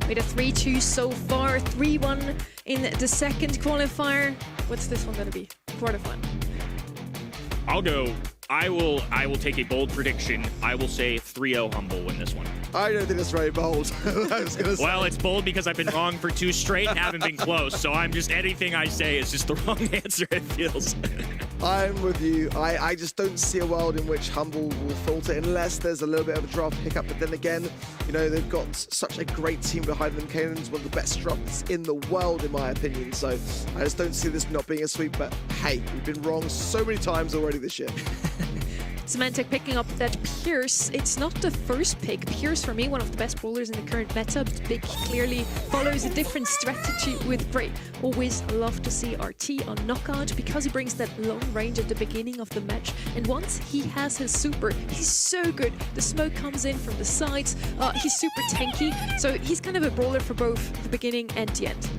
with a 3-2 so far, 3-1 in the second qualifier. What's this one going to be? Quarterfinal. I'll go. I will take a bold prediction. I will say 3-0 Humble win this one. I don't think it's very bold. I was gonna say. Well, it's bold because I've been wrong for 2 straight and haven't been close. So I'm just, anything I say is just the wrong answer, it feels. I'm with you. I just don't see a world in which Humble will falter unless there's a little bit of a draft hiccup. But then again, you know, they've got such a great team behind them. Kanan's one of the best drafts in the world, in my opinion. So I just don't see this not being a sweep. But hey, we've been wrong so many times already this year. Symantec picking up that Pierce. It's not the first pick. Pierce, for me, one of the best brawlers in the current meta. Big clearly follows a different strategy with Gray. Always love to see RT on knockout because he brings that long range at the beginning of the match. And once he has his super, he's so good. The smoke comes in from the sides. He's super tanky. So he's kind of a brawler for both the beginning and the end.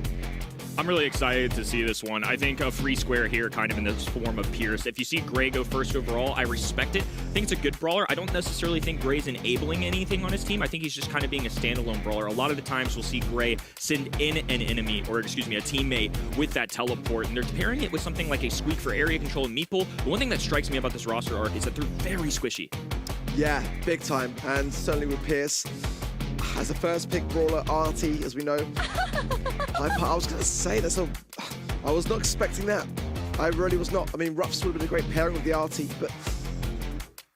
I'm really excited to see this one. I think a free square here, kind of in this form of Pierce. If you see Gray go first overall, I respect it. I think it's a good brawler. I don't necessarily think Gray's enabling anything on his team. I think he's just kind of being a standalone brawler. A lot of the times we'll see Gray send in an enemy, or excuse me, a teammate with that teleport, and they're pairing it with something like a Squeak for area control and Meeple. The one thing that strikes me about this roster arc is that they're very squishy. Yeah, big time. And certainly with Pierce, as a first pick brawler, RT, as we know. I was going to say that, so I was not expecting that. I really was not. I mean, Ruffs would have been a great pairing with the RT, but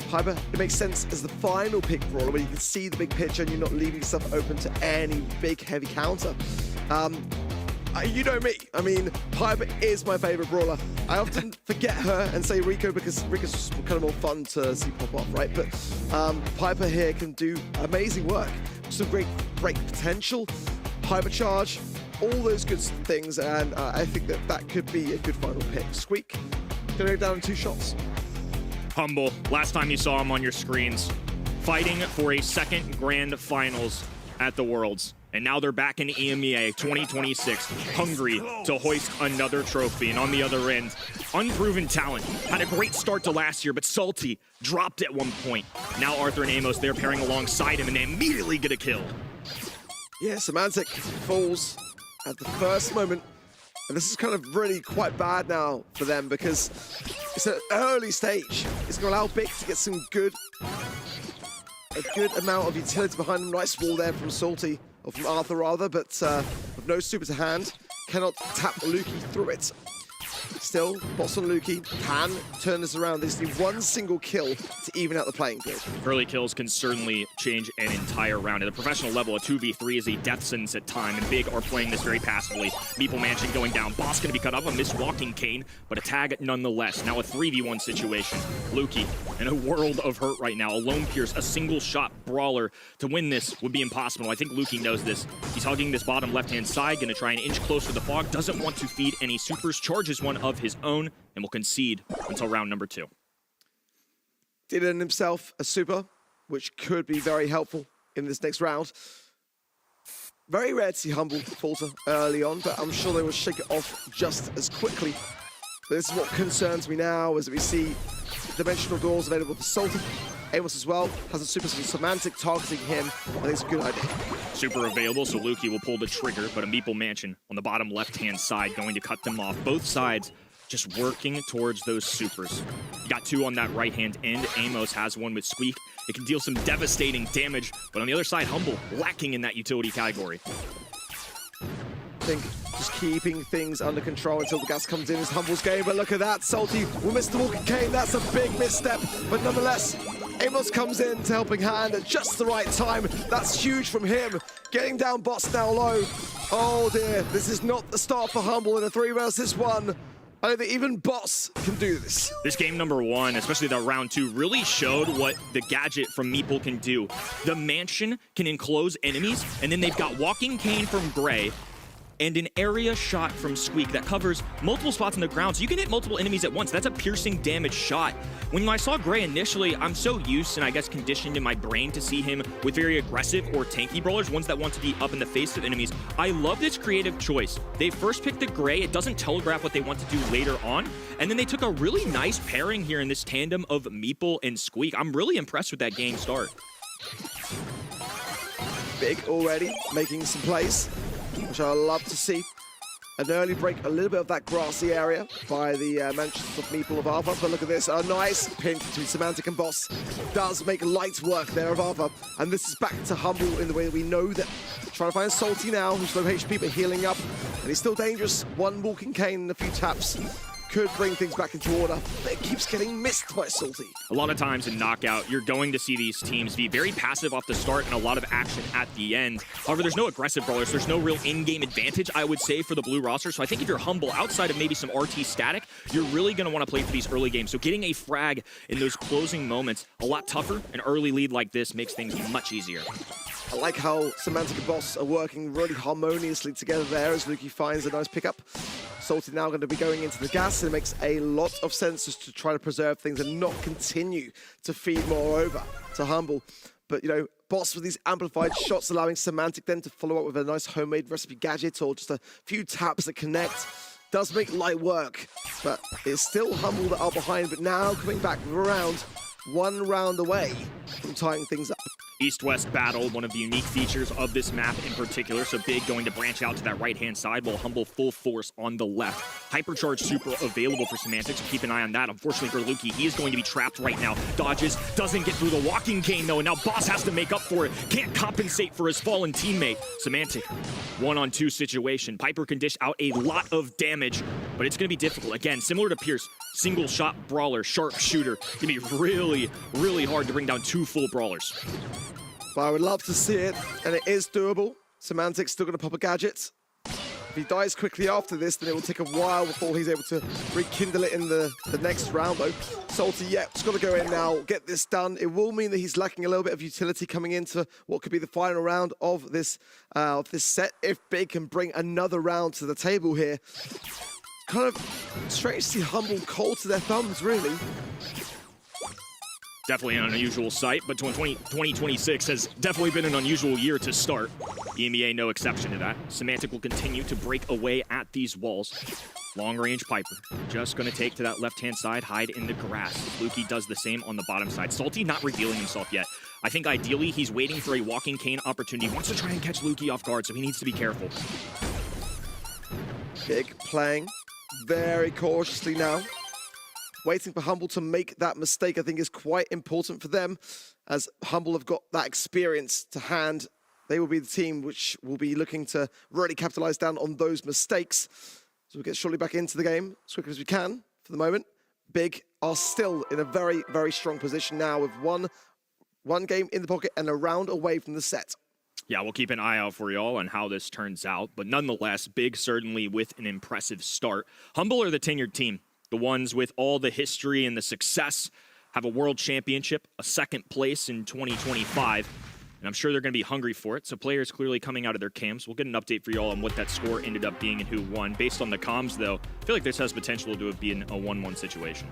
Piper, it makes sense as the final pick brawler where you can see the big picture and you're not leaving yourself open to any big, heavy counter. You know me. I mean, Piper is my favorite brawler. I often forget her and say Rico because Rico's kind of more fun to see pop off, right? But Piper here can do amazing work. Some great potential, hypercharge, all those good things, and I think that could be a good final pick. Squeak, gonna go down in 2 shots. Humble, last time you saw him on your screens, fighting for a second grand finals at the Worlds. And now they're back in EMEA 2026, hungry to hoist another trophy. And on the other end, unproven talent. Had a great start to last year, but Salty dropped at one point. Now Arthur and Amos, they're pairing alongside him, and they immediately get a kill. Yeah, Symantec falls at the first moment. And this is kind of really quite bad now for them because it's an early stage. It's going to allow Big to get some a good amount of utility behind him. Nice wall there from Salty. Or from Arthur rather, but with no super to hand, cannot tap Lukey through it. Still, bots on Lukey can turn this around. They just need one single kill to even out the playing field. Early kills can certainly change an entire round. At a professional level, a 2v3 is a death sentence at time, and Big are playing this very passively. Meeple Mansion going down. Boss going to be cut off. A missed walking cane, but a tag nonetheless. Now a 3v1 situation. Lukey in a world of hurt right now. A lone Pierce, a single shot brawler. To win this would be impossible. I think Lukey knows this. He's hugging this bottom left-hand side, going to try and inch closer to the fog. Doesn't want to feed any supers. Charges one of his own and will concede until round number 2. Did in himself a super, which could be very helpful in this next round. Very rare to see Humble falter early on, but I'm sure they will shake it off just as quickly. But this is what concerns me now, as we see dimensional doors available for Salty. Amos as well has a super Symantec targeting him. I think it's a good idea. Super available, so Lukey will pull the trigger, but a Meeple Mansion on the bottom left-hand side going to cut them off. Both sides just working towards those supers. You got 2 on that right-hand end. Amos has one with Squeak. It can deal some devastating damage, but on the other side, Humble lacking in that utility category. I think just keeping things under control until the gas comes in is Humble's game, but look at that, Salty will miss the walking cane. That's a big misstep, but nonetheless, Amos comes in to helping hand at just the right time. That's huge from him. Getting down bots now low. Oh dear, this is not the start for Humble in a 3 versus 1. I don't think even bots can do this. This game number 1, especially the round 2, really showed what the gadget from Meeple can do. The Mansion can enclose enemies, and then they've got Walking Cane from Gray, and an area shot from Squeak that covers multiple spots on the ground, so you can hit multiple enemies at once. That's a piercing damage shot. When I saw Gray initially, I'm so used and I guess conditioned in my brain to see him with very aggressive or tanky brawlers, ones that want to be up in the face of enemies. I love this creative choice. They first picked the Gray. It doesn't telegraph what they want to do later on, and then they took a really nice pairing here in this tandem of Meeple and Squeak. I'm really impressed with that game start. Big already making some plays, which I love to see. An early break, a little bit of that grassy area by the Manchester of Meeple of Ava. But look at this, a nice pinch between Semantic and Boss. Does make light work there of Ava. And this is back to Humble in the way that we know that. Trying to find Salty now, who's low HP but healing up. And he's still dangerous. One walking cane and a few taps could bring things back into order, but it keeps getting missed by Salty. A lot of times in Knockout, you're going to see these teams be very passive off the start and a lot of action at the end. However, there's no aggressive brawlers. There's no real in-game advantage, I would say, for the blue roster. So I think if you're Humble, outside of maybe some RT static, you're really going to want to play for these early games. So getting a frag in those closing moments, a lot tougher. An early lead like this makes things much easier. I like how Semantic and Boss are working really harmoniously together there as Lukey finds a nice pickup. Salty now going to be going into the gas, and it makes a lot of sense just to try to preserve things and not continue to feed more over to Humble. But, you know, Boss with these amplified shots allowing Semantic then to follow up with a nice homemade recipe gadget or just a few taps that connect. Does make light work, but it's still Humble that are behind, but now coming back around, one round away from tying things up. East-West battle, one of the unique features of this map in particular. So Big going to branch out to that right-hand side while Humble full force on the left. Hypercharge super available for Semantic, so keep an eye on that. Unfortunately for Lukey, he is going to be trapped right now. Dodges, doesn't get through the walking cane though, and now Boss has to make up for it. Can't compensate for his fallen teammate. Semantic, 1-on-2 situation. Piper can dish out a lot of damage, but it's going to be difficult. Again, similar to Pierce, single shot brawler, sharp shooter. Gonna be really, really hard to bring down two full brawlers. But I would love to see it, and it is doable. Semantic's still going to pop a gadget. If he dies quickly after this, then it will take a while before he's able to rekindle it in the next round, though. Salty, yeah, just got to go in now, get this done. It will mean that he's lacking a little bit of utility coming into what could be the final round of this set. If Big can bring another round to the table here. Kind of strange to see Humble cold to their thumbs, really. Definitely an unusual sight, but 2026 has definitely been an unusual year to start. EMEA no exception to that. Semantic will continue to break away at these walls. Long-range Piper, just going to take to that left-hand side, hide in the grass. Lukey does the same on the bottom side. Salty not revealing himself yet. I think ideally he's waiting for a walking cane opportunity. He wants to try and catch Lukey off guard, so he needs to be careful. Big playing very cautiously now. Waiting for Humble to make that mistake, I think, is quite important for them, as Humble have got that experience to hand. They will be the team which will be looking to really capitalize down on those mistakes. So we'll get shortly back into the game as quickly as we can for the moment. Big are still in a very, very strong position now with one game in the pocket and a round away from the set. Yeah, we'll keep an eye out for y'all on how this turns out, but nonetheless, Big certainly with an impressive start. Humble are the tenured team. The ones with all the history and the success, have a world championship, a second place in 2025, and I'm sure they're going to be hungry for it. So players clearly coming out of their camps. We'll get an update for y'all on what that score ended up being and who won. Based on the comms, though, I feel like this has potential to be a 1-1 situation.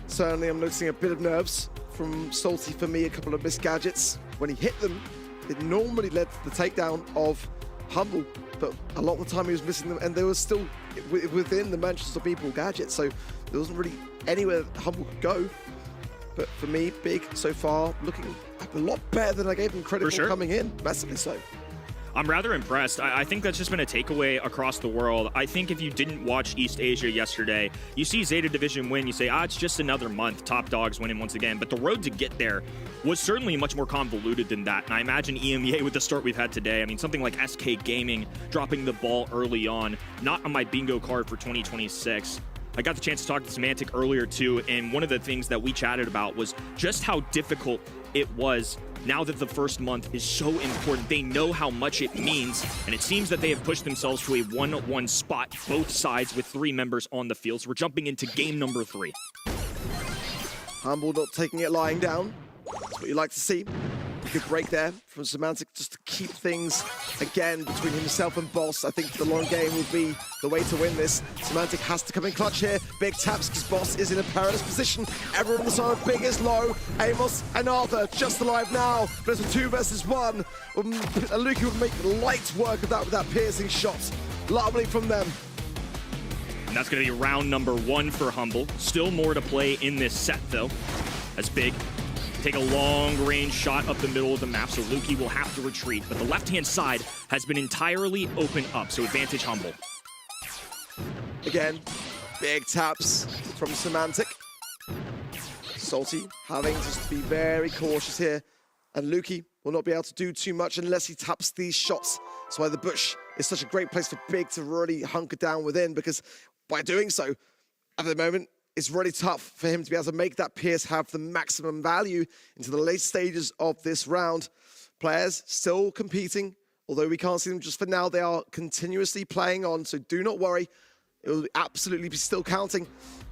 Certainly, I'm noticing a bit of nerves from Salty for me, a couple of missed gadgets. When he hit them, it normally led to the takedown of Humble, but a lot of the time he was missing them, and they were still within the Manchester people gadget, so there wasn't really anywhere that Humble could go. But for me, Big so far looking a lot better than I gave him credit for coming in, massively so. I'm rather impressed. I think that's just been a takeaway across the world. I think if you didn't watch East Asia yesterday, you see Zeta Division win, you say, it's just another month, top dogs winning once again. But the road to get there was certainly much more convoluted than that. And I imagine EMEA with the start we've had today, I mean, something like SK Gaming dropping the ball early on, not on my bingo card for 2026. I got the chance to talk to Semantic earlier too, and one of the things that we chatted about was just how difficult it was now that the first month is so important. They know how much it means, and it seems that they have pushed themselves to a 1-1 spot, both sides with 3 members on the field. So we're jumping into game number 3. Humble not taking it lying down. That's what you like to see. Good break there from Semantic just to keep things, again, between himself and Boss. I think the long game will be the way to win this. Semantic has to come in clutch here. Big taps because Boss is in a perilous position. Everyone on the side of Big is low. Amos and Arthur just alive now, but it's a 2 versus 1. Lukey would make light work of that with that piercing shot. Lovely from them. And that's going to be round number 1 for Humble. Still more to play in this set, though, as Big Take a long-range shot up the middle of the map, so Luki will have to retreat. But the left-hand side has been entirely opened up, so advantage Humble. Again, big taps from Semantic. Salty having to be very cautious here. And Luki will not be able to do too much unless he taps these shots. That's why the bush is such a great place for Big to really hunker down within, because by doing so, at the moment, it's really tough for him to be able to make that Pierce have the maximum value into the late stages of this round. Players still competing, although we can't see them just for now. They are continuously playing on, so do not worry. It will absolutely be still counting.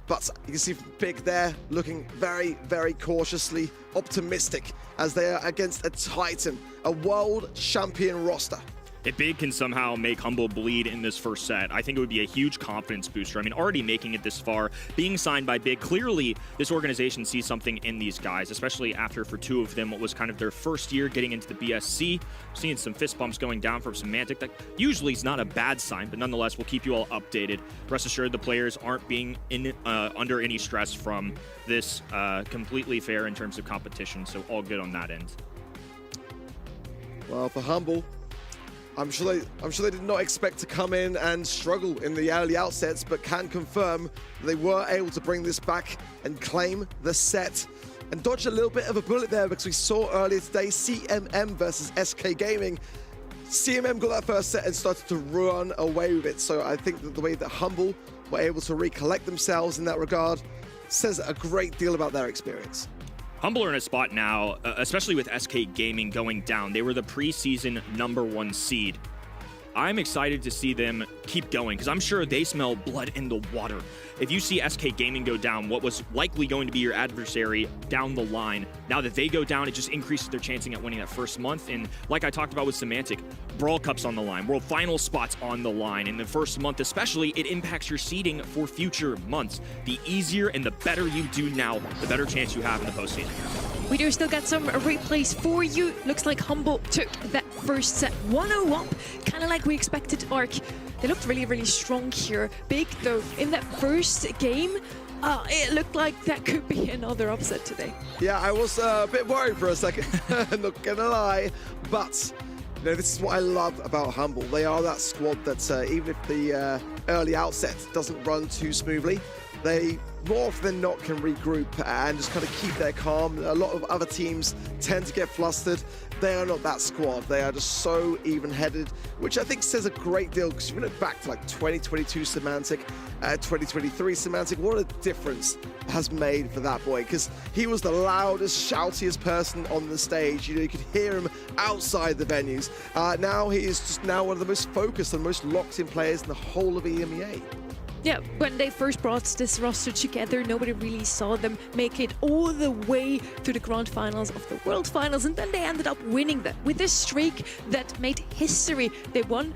But you can see Big there looking very, very cautiously optimistic as they are against a Titan, a world champion roster. If Big can somehow make Humble bleed in this first set, I think it would be a huge confidence booster. I mean, already making it this far, being signed by Big, clearly this organization sees something in these guys, especially after for two of them, what was kind of their first year getting into the BSC. Seeing some fist bumps going down from Semantic. That usually is not a bad sign, but nonetheless, we'll keep you all updated. Rest assured, the players aren't being under any stress from this completely fair in terms of competition, so all good on that end. Well, for Humble, I'm sure they did not expect to come in and struggle in the early outsets, but can confirm that they were able to bring this back and claim the set and dodge a little bit of a bullet there, because we saw earlier today CMM versus SK Gaming. CMM got that first set and started to run away with it. So I think that the way that Humble were able to recollect themselves in that regard says a great deal about their experience. Humble are in a spot now, especially with SK Gaming going down. They were the preseason #1 seed. I'm excited to see them keep going, because I'm sure they smell blood in the water. If you see SK Gaming go down, what was likely going to be your adversary down the line, now that they go down, it just increases their chancing at winning that first month. And like I talked about with Semantic, Brawl Cup's on the line, World Final spots on the line. In the first month especially, it impacts your seeding for future months. The easier and the better you do now, the better chance you have in the postseason. We do still got some replays for you. Looks like Humble took that first set 1-0 up, kind of like we expected. Arc, they looked really, really strong here. Big, though, in that first game, it looked like that could be another upset today. Yeah, I was a bit worried for a second, not gonna lie. But you know, this is what I love about Humble. They are that squad that even if the early outset doesn't run too smoothly, they more often than not can regroup and just kind of keep their calm. A lot of other teams tend to get flustered. They are not that squad. They are just so even-headed, which I think says a great deal, because if you look back to like 2022 Semantic, 2023 Semantic, what a difference has made for that boy, because he was the loudest, shoutiest person on the stage. You know, you could hear him outside the venues. Now he is just now one of the most focused and most locked-in players in the whole of EMEA. Yeah, when they first brought this roster together, nobody really saw them make it all the way to the grand finals of the World Finals, and then they ended up winning that with this streak that made history. They won,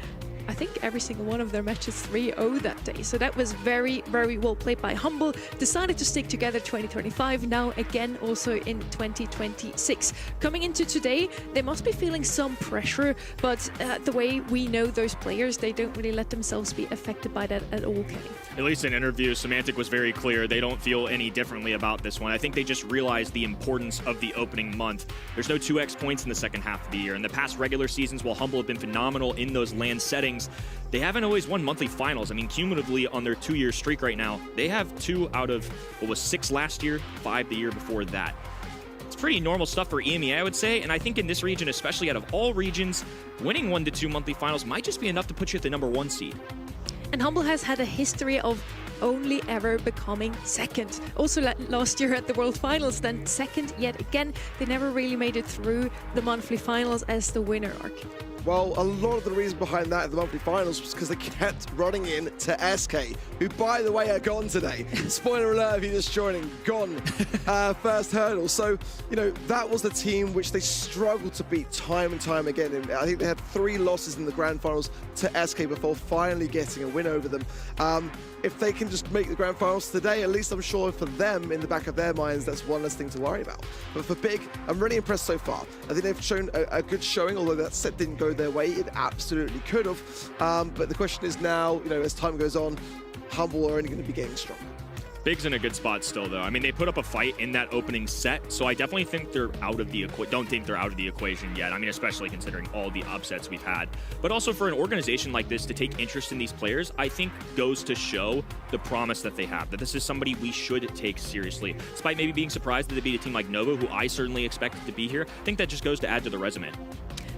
I think, every single one of their matches 3-0 that day. So that was very, very well played by Humble. Decided to stick together 2025, now again also in 2026. Coming into today, they must be feeling some pressure, but the way we know those players, they don't really let themselves be affected by that at all, Kenny. At least in interviews, Semantic was very clear. They don't feel any differently about this one. I think they just realized the importance of the opening month. There's no 2x points in the second half of the year. In the past regular seasons, while Humble have been phenomenal in those LAN settings, they haven't always won monthly finals. I mean, cumulatively on their 2-year streak right now, they have 2 out of what was 6 last year, 5 the year before that. It's pretty normal stuff for EMEA, I would say, and I think in this region, especially out of all regions, winning 1 to 2 monthly finals might just be enough to put you at the #1 seed. And Humble has had a history of only ever becoming second. Also last year at the World Finals, then second yet again. They never really made it through the monthly finals as the winner, Arc. Well, a lot of the reason behind that at the monthly finals was because they kept running in to SK, who, by the way, are gone today. Spoiler alert if you're just joining, gone first hurdle. So, you know, that was the team which they struggled to beat time and time again. And I think they had 3 losses in the grand finals to SK before finally getting a win over them. If they can just make the grand finals today, at least I'm sure for them, in the back of their minds, that's one less thing to worry about. But for Big, I'm really impressed so far. I think they've shown a good showing, although that set didn't go their way. It absolutely could have. But the question is now, you know, as time goes on, Humble are only going to be getting stronger. Big's in a good spot still, though. I mean, they put up a fight in that opening set, so I definitely think they're out of the don't think they're out of the equation yet. I mean, especially considering all the upsets we've had. But also for an organization like this to take interest in these players, I think goes to show the promise that they have, that this is somebody we should take seriously. Despite maybe being surprised that they beat a team like Nova, who I certainly expected to be here, I think that just goes to add to the resume.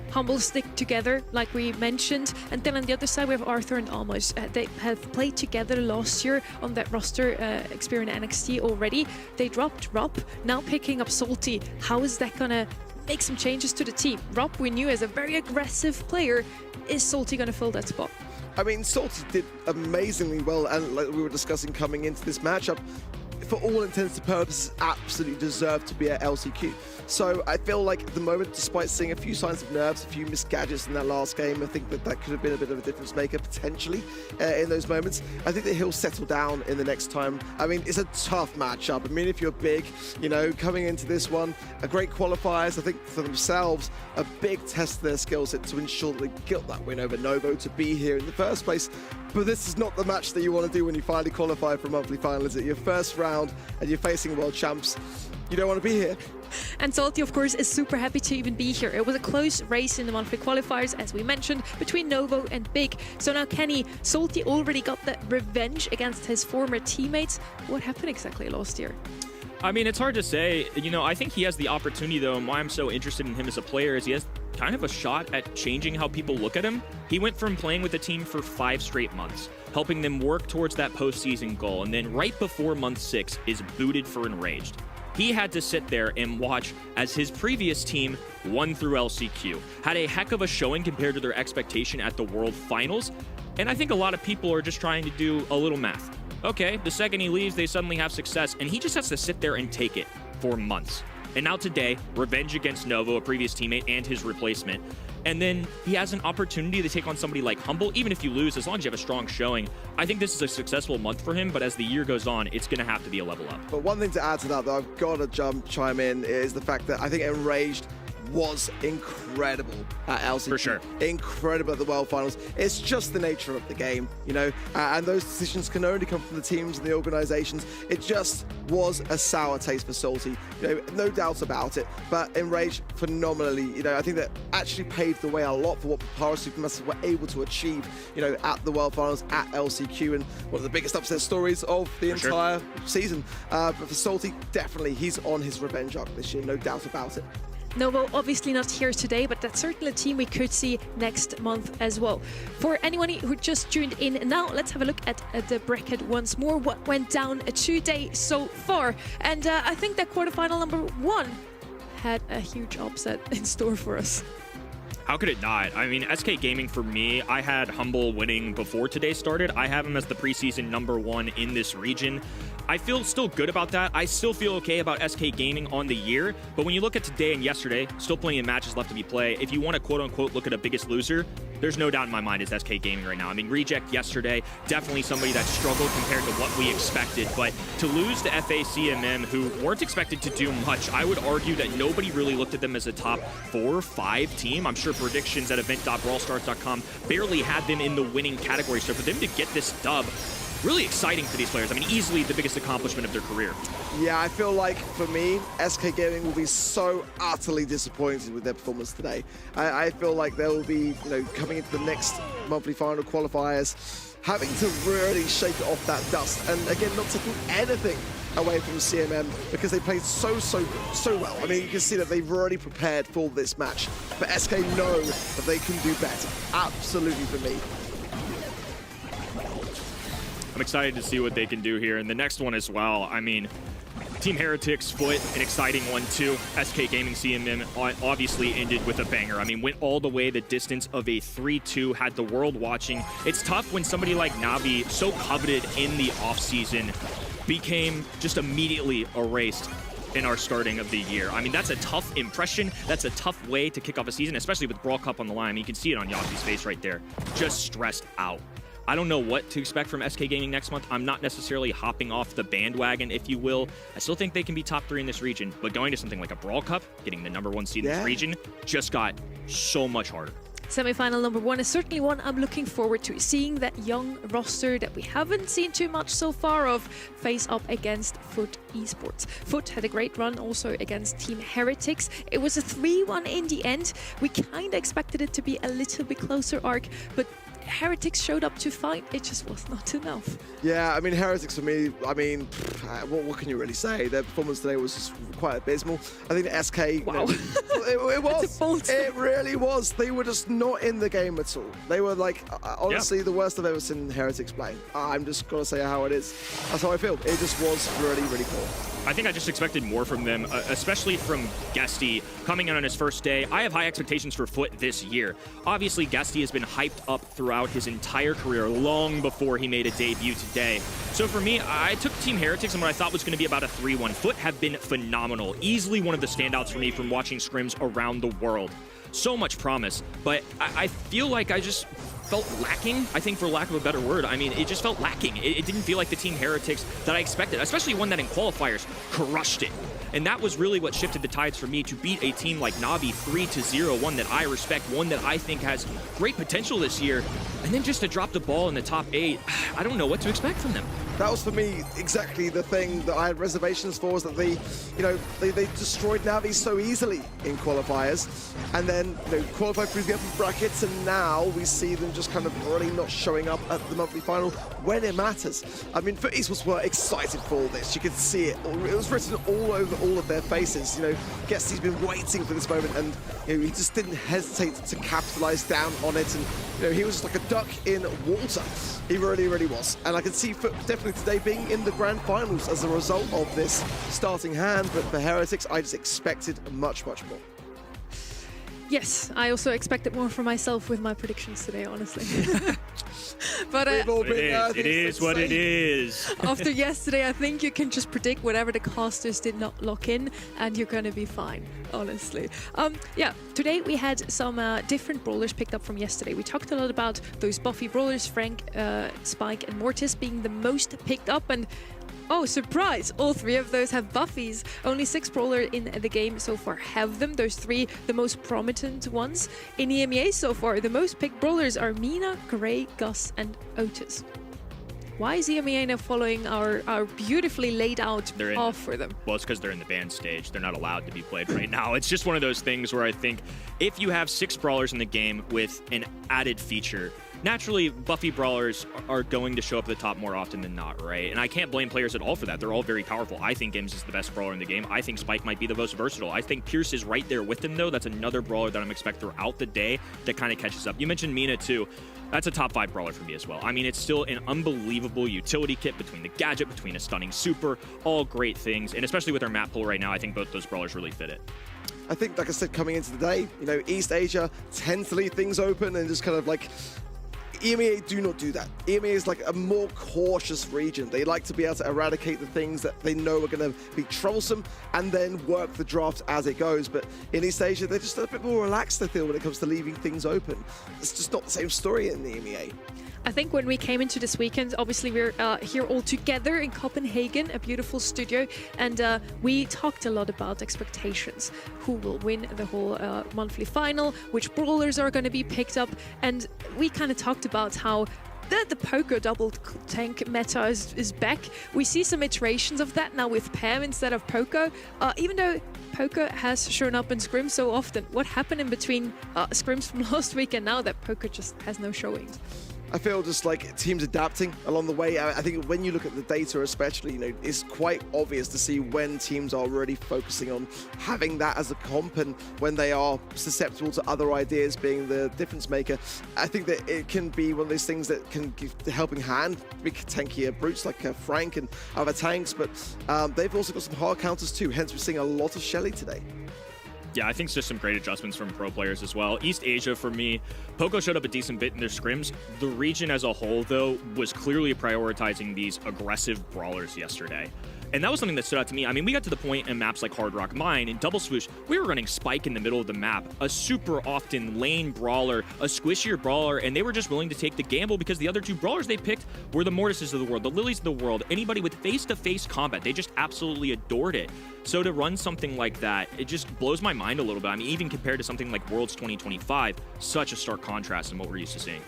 Humble stick together, like we mentioned. And then on the other side, we have Arthur and Amos. They have played together last year on that roster experience NXT already. They dropped Rob, now picking up Salty. How is that going to make some changes to the team? Rob, we knew as a very aggressive player. Is Salty going to fill that spot? I mean, Salty did amazingly well, and like we were discussing coming into this matchup, for all intents and purposes, absolutely deserved to be at LCQ. So I feel like at the moment, despite seeing a few signs of nerves, a few missed gadgets in that last game, I think that that could have been a bit of a difference maker potentially in those moments. I think that he'll settle down in the next time. I mean, it's a tough matchup. I mean, if you're big, you know, coming into this one, a great qualifiers, I think for themselves, a big test of their skill set to ensure that they get that win over Novo to be here in the first place. But this is not the match that you want to do when you finally qualify for a monthly final, is it? Your first round and you're facing world champs. You don't want to be here. And Salty, of course, is super happy to even be here. It was a close race in the monthly qualifiers, as we mentioned, between Novo and Big. So now Kenny, Salty already got that revenge against his former teammates. What happened exactly last year? I mean, it's hard to say. You know, I think he has the opportunity, though, and why I'm so interested in him as a player is he has kind of a shot at changing how people look at him. He went from playing with the team for 5 straight months, helping them work towards that postseason goal, and then right before month 6 is booted for Enraged. He had to sit there and watch as his previous team won through LCQ, had a heck of a showing compared to their expectation at the World Finals, and I think a lot of people are just trying to do a little math. Okay, the second he leaves, they suddenly have success, and he just has to sit there and take it for months. And now today, revenge against Novo, a previous teammate, and his replacement. And then he has an opportunity to take on somebody like Humble. Even if you lose, as long as you have a strong showing, I think this is a successful month for him, but as the year goes on, it's going to have to be a level up. But one thing to add to that, though, I've got to chime in, is the fact that I think Enraged was incredible at LCQ. For sure. Incredible at the World Finals. It's just the nature of the game, you know, and those decisions can only come from the teams and the organizations. It just was a sour taste for Salty, you know, no doubt about it. But Enraged, phenomenally, you know, I think that actually paved the way a lot for what Papara Supermassive were able to achieve, you know, at the World Finals, at LCQ, and one of the biggest upset stories of the entire season. But for Salty, definitely, he's on his revenge arc this year, no doubt about it. Novo obviously not here today, but that's certainly a team we could see next month as well. For anyone who just tuned in now, let's have a look at the bracket once more. What went down today so far? And I think that quarterfinal number 1 had a huge upset in store for us. How could it not? I mean, SK Gaming for me, I had Humble winning before today started. I have him as the preseason number 1 in this region. I feel still good about that. I still feel okay about SK Gaming on the year, but when you look at today and yesterday, still plenty of matches left to be played. If you want to quote-unquote look at a biggest loser, there's no doubt in my mind it's SK Gaming right now. I mean, Reject yesterday, definitely somebody that struggled compared to what we expected, but to lose to FACMM, who weren't expected to do much, I would argue that nobody really looked at them as a top 4 or 5 team. I'm sure predictions at event.brawlstars.com barely had them in the winning category, so for them to get this dub, really exciting for these players. I mean, easily the biggest accomplishment of their career. Yeah, I feel like, for me, SK Gaming will be so utterly disappointed with their performance today. I feel like they will be, you know, coming into the next monthly final qualifiers, having to really shake off that dust. And again, not taking anything away from CMM because they played so well. I mean, you can see that they've already prepared for this match. But SK know that they can do better. Absolutely for me. I'm excited to see what they can do here. And the next one as well, I mean, Team Heretics split, an exciting one too. SK Gaming CMM obviously ended with a banger. I mean, went all the way the distance of a 3-2, had the world watching. It's tough when somebody like Navi, so coveted in the offseason, became just immediately erased in our starting of the year. I mean, that's a tough impression. That's a tough way to kick off a season, especially with Brawl Cup on the line. I mean, you can see it on Yassi's face right there. Just stressed out. I don't know what to expect from SK Gaming next month. I'm not necessarily hopping off the bandwagon, if you will. I still think they can be top 3 in this region, but going to something like a Brawl Cup, getting the number 1 seed in this region, just got so much harder. Semi-final number 1 is certainly one I'm looking forward to. Seeing that young roster that we haven't seen too much so far of face up against Foot Esports. Foot had a great run also against Team Heretics. It was a 3-1 in the end. We kind of expected it to be a little bit closer arc, but Heretics showed up to fight. It just was not enough. Yeah, I mean, Heretics for me, I mean, what can you really say? Their performance today was just quite abysmal. I think the SK, Wow. it was. It really was. They were just not in the game at all. They were like, honestly, the worst I've ever seen Heretics play. I'm just going to say how it is. That's how I feel. It just was really, really poor. I think I just expected more from them, especially from Guesty coming in on his first day. I have high expectations for Foot this year. Obviously, Guesty has been hyped up throughout his entire career, long before he made a debut today. So for me, I took Team Heretics and what I thought was going to be about a 3-1. Foot have been phenomenal. Easily one of the standouts for me from watching scrims around the world. So much promise, but I feel like I just felt lacking, I think, for lack of a better word. I mean, it just felt lacking. It didn't feel like the Team Heretics that I expected, especially one that in qualifiers crushed it. And that was really what shifted the tides for me to beat a team like Navi 3-0, one that I respect, one that I think has great potential this year. And then just to drop the ball in the top 8, I don't know what to expect from them. That was for me exactly the thing that I had reservations for, was that they destroyed Navi so easily in qualifiers, and then qualified through the upper brackets, and now we see them just kind of really not showing up at the monthly final when it matters. I mean, for Esports were excited for all this. You could see it. It was written all over all of their faces. Guess he's been waiting for this moment, and he just didn't hesitate to capitalize down on it, and he was just like a duck in water. He really, really was. And I can see definitely today being in the grand finals as a result of this starting hand, but for Heretics, I just expected much, much more. Yes, I also expected more from myself with my predictions today, honestly. But it is what it is. After yesterday, I think you can just predict whatever the casters did not lock in, and you're gonna be fine, honestly. Yeah, today we had some different brawlers picked up from yesterday. We talked a lot about those buffy brawlers, Frank, Spike, and Mortis being the most picked up, and oh, surprise! All 3 of those have buffies. Only 6 brawlers in the game so far have them. Those 3, the most prominent ones. In EMEA so far, the most picked brawlers are Mina, Gray, Gus, and Otis. Why is EMEA now following our beautifully laid out path for them? Well, it's because they're in the ban stage. They're not allowed to be played right now. It's just one of those things where I think if you have 6 brawlers in the game with an added feature, naturally, buffy brawlers are going to show up at the top more often than not, right? And I can't blame players at all for that. They're all very powerful. I think Gims is the best brawler in the game. I think Spike might be the most versatile. I think Pierce is right there with him, though. That's another brawler that I'm expecting throughout the day that kind of catches up. You mentioned Mina, too. That's a top 5 brawler for me as well. I mean, it's still an unbelievable utility kit between the gadget, between a stunning super, all great things. And especially with our map pool right now, I think both those brawlers really fit it. I think, like I said, coming into the day, East Asia tends to leave things open and just kind of like, EMEA do not do that. EMEA is like a more cautious region. They like to be able to eradicate the things that they know are going to be troublesome and then work the draft as it goes. But in East Asia, they're just a bit more relaxed, I feel, when it comes to leaving things open. It's just not the same story in the EMEA. I think when we came into this weekend, obviously we're here all together in Copenhagen, a beautiful studio, and we talked a lot about expectations. Who will win the whole monthly final, which brawlers are going to be picked up, and we kind of talked about how the Poco double tank meta is back. We see some iterations of that now with Pam instead of Poco, even though Poco has shown up in scrims so often. What happened in between scrims from last week and now that Poco just has no showings? I feel just like teams adapting along the way. I think when you look at the data especially, it's quite obvious to see when teams are really focusing on having that as a comp and when they are susceptible to other ideas being the difference maker. I think that it can be one of those things that can give the helping hand, big tankier brutes like Frank and other tanks, but they've also got some hard counters too, hence we're seeing a lot of Shelly today. Yeah, I think it's just some great adjustments from pro players as well. East Asia, for me, Poco showed up a decent bit in their scrims. The region as a whole, though, was clearly prioritizing these aggressive brawlers yesterday. And that was something that stood out to me. I mean, we got to the point in maps like Hard Rock Mine and Double Swoosh, we were running Spike in the middle of the map, a super often lane brawler, a squishier brawler, and they were just willing to take the gamble because the other two brawlers they picked were the Mortises of the world, the Lilies of the world, anybody with face-to-face combat. They just absolutely adored it. So to run something like that, it just blows my mind a little bit. I mean, even compared to something like Worlds 2025, such a stark contrast in what we're used to seeing.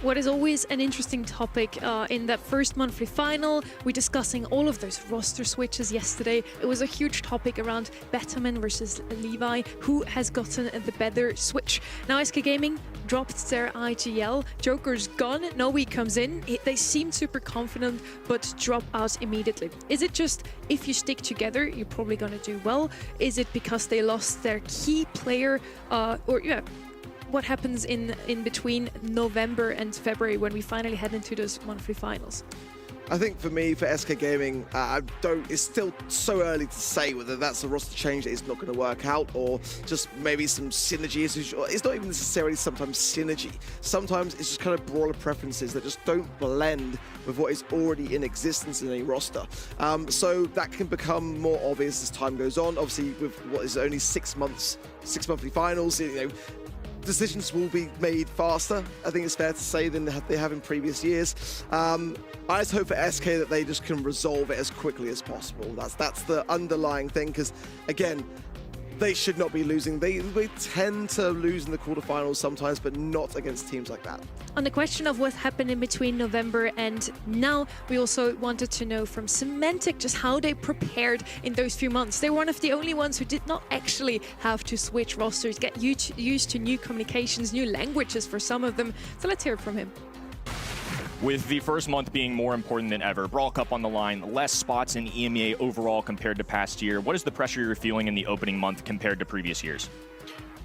What is always an interesting topic in that first monthly final, we're discussing all of those roster switches yesterday. It was a huge topic around Betterman versus Levi, who has gotten the better switch. Now SK Gaming dropped their IGL, Joker's gone, Noe comes in, they seem super confident but drop out immediately. Is it just if you stick together you're probably going to do well? Is it because they lost their key player what happens in between November and February when we finally head into those monthly finals? I think for me, for SK Gaming, it's still so early to say whether that's a roster change that is not going to work out or just maybe some synergy issues. It's not even necessarily sometimes synergy. Sometimes it's just kind of brawler preferences that just don't blend with what is already in existence in a roster. So that can become more obvious as time goes on. Obviously, with what is only 6 monthly finals, decisions will be made faster, I think it's fair to say, than they have in previous years. I just hope for SK that they just can resolve it as quickly as possible. That's the underlying thing, because again, they should not be losing. They tend to lose in the quarterfinals sometimes, but not against teams like that. On the question of what happened in between November and now, we also wanted to know from Symantec just how they prepared in those few months. They're one of the only ones who did not actually have to switch rosters, get used to new communications, new languages for some of them. So let's hear it from him. With the first month being more important than ever, Brawl Cup on the line, less spots in EMEA overall compared to past year, what is the pressure you're feeling in the opening month compared to previous years?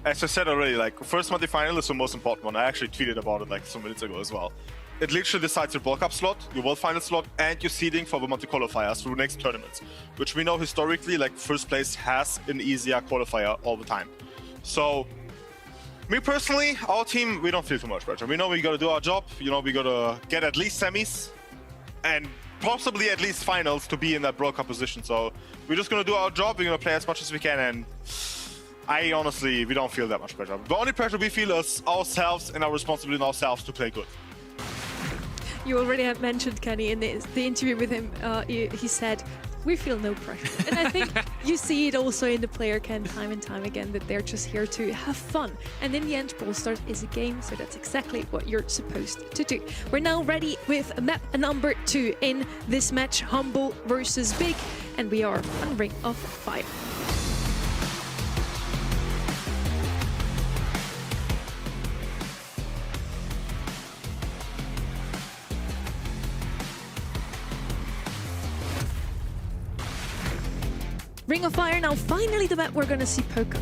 As I said already, first monthly final is the most important one. I actually tweeted about it some minutes ago as well. It literally decides your Brawl Cup slot, your World Final slot, and your seeding for the monthly qualifiers through next tournaments, which we know historically, first place has an easier qualifier all the time. So, me personally, our team, we don't feel too much pressure. We know we gotta do our job. We gotta get at least semis and possibly at least finals to be in that Brawl Cup position. So we're just gonna do our job. We're gonna play as much as we can, and we don't feel that much pressure. The only pressure we feel is ourselves and our responsibility in ourselves to play good. You already have mentioned, Kenny, in the interview with him, he said, we feel no pressure. And I think you see it also in the player camp time and time again, that they're just here to have fun. And in the end, Brawl Stars is a game, so that's exactly what you're supposed to do. We're now ready with map number 2 in this match, Humble versus Big, and we are on Ring of Fire. Ring of Fire now, finally the map we're gonna see Poco.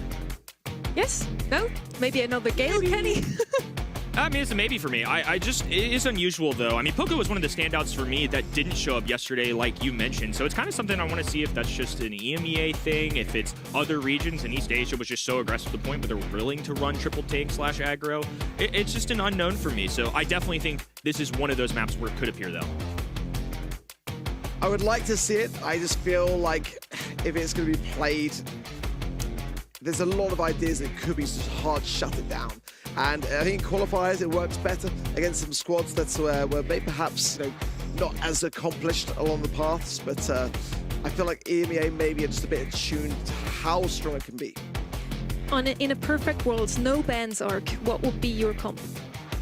Yes? No? Maybe another Gale, Kenny? I mean, it's a maybe for me. It is unusual though. I mean, Poco was one of the standouts for me that didn't show up yesterday, like you mentioned. So it's kind of something I want to see if that's just an EMEA thing, if it's other regions, and East Asia was just so aggressive to the point where they're willing to run triple tank / aggro. It's just an unknown for me. So I definitely think this is one of those maps where it could appear though. I would like to see it. I just feel like if it's going to be played, there's a lot of ideas that could be just hard to shut it down. And I think qualifiers, it works better against some squads that were maybe perhaps not as accomplished along the paths. But I feel like EMEA maybe are just a bit attuned to how strong it can be. In a perfect world, no bans arc, what would be your comp?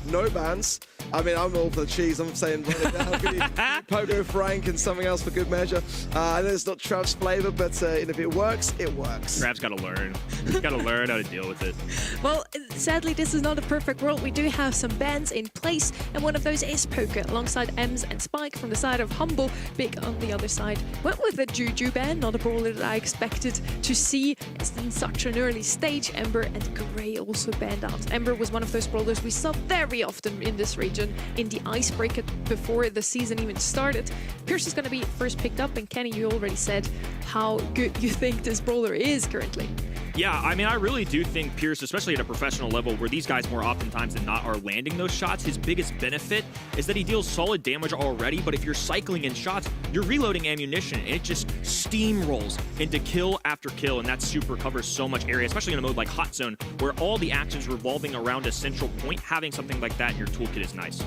No bans. I mean, I'm all for the cheese. I'm saying run it down. Give me Pogo Frank and something else for good measure. I know it's not Trav's flavor, but if it works, it works. Trav's got to learn. He's got to learn how to deal with it. Well, sadly, this is not a perfect world. We do have some bans in place, and one of those is Poker, alongside Ems and Spike from the side of Humble. Big on the other side went with a Juju ban, not a brawler that I expected to see in such an early stage. Ember and Grey also banned out. Ember was one of those brawlers we saw very often in this region in the icebreaker before the season even started. Pierce is going to be first picked up, and Kenny, you already said how good you think this brawler is currently. Yeah, I mean, I really do think Pierce, especially at a professional level where these guys more oftentimes than not are landing those shots, his biggest benefit is that he deals solid damage already, but if you're cycling in shots, you're reloading ammunition, and it just steamrolls into kill after kill, and that super covers so much area, especially in a mode like Hot Zone, where all the action's revolving around a central point. Having something like that in your toolkit is nice.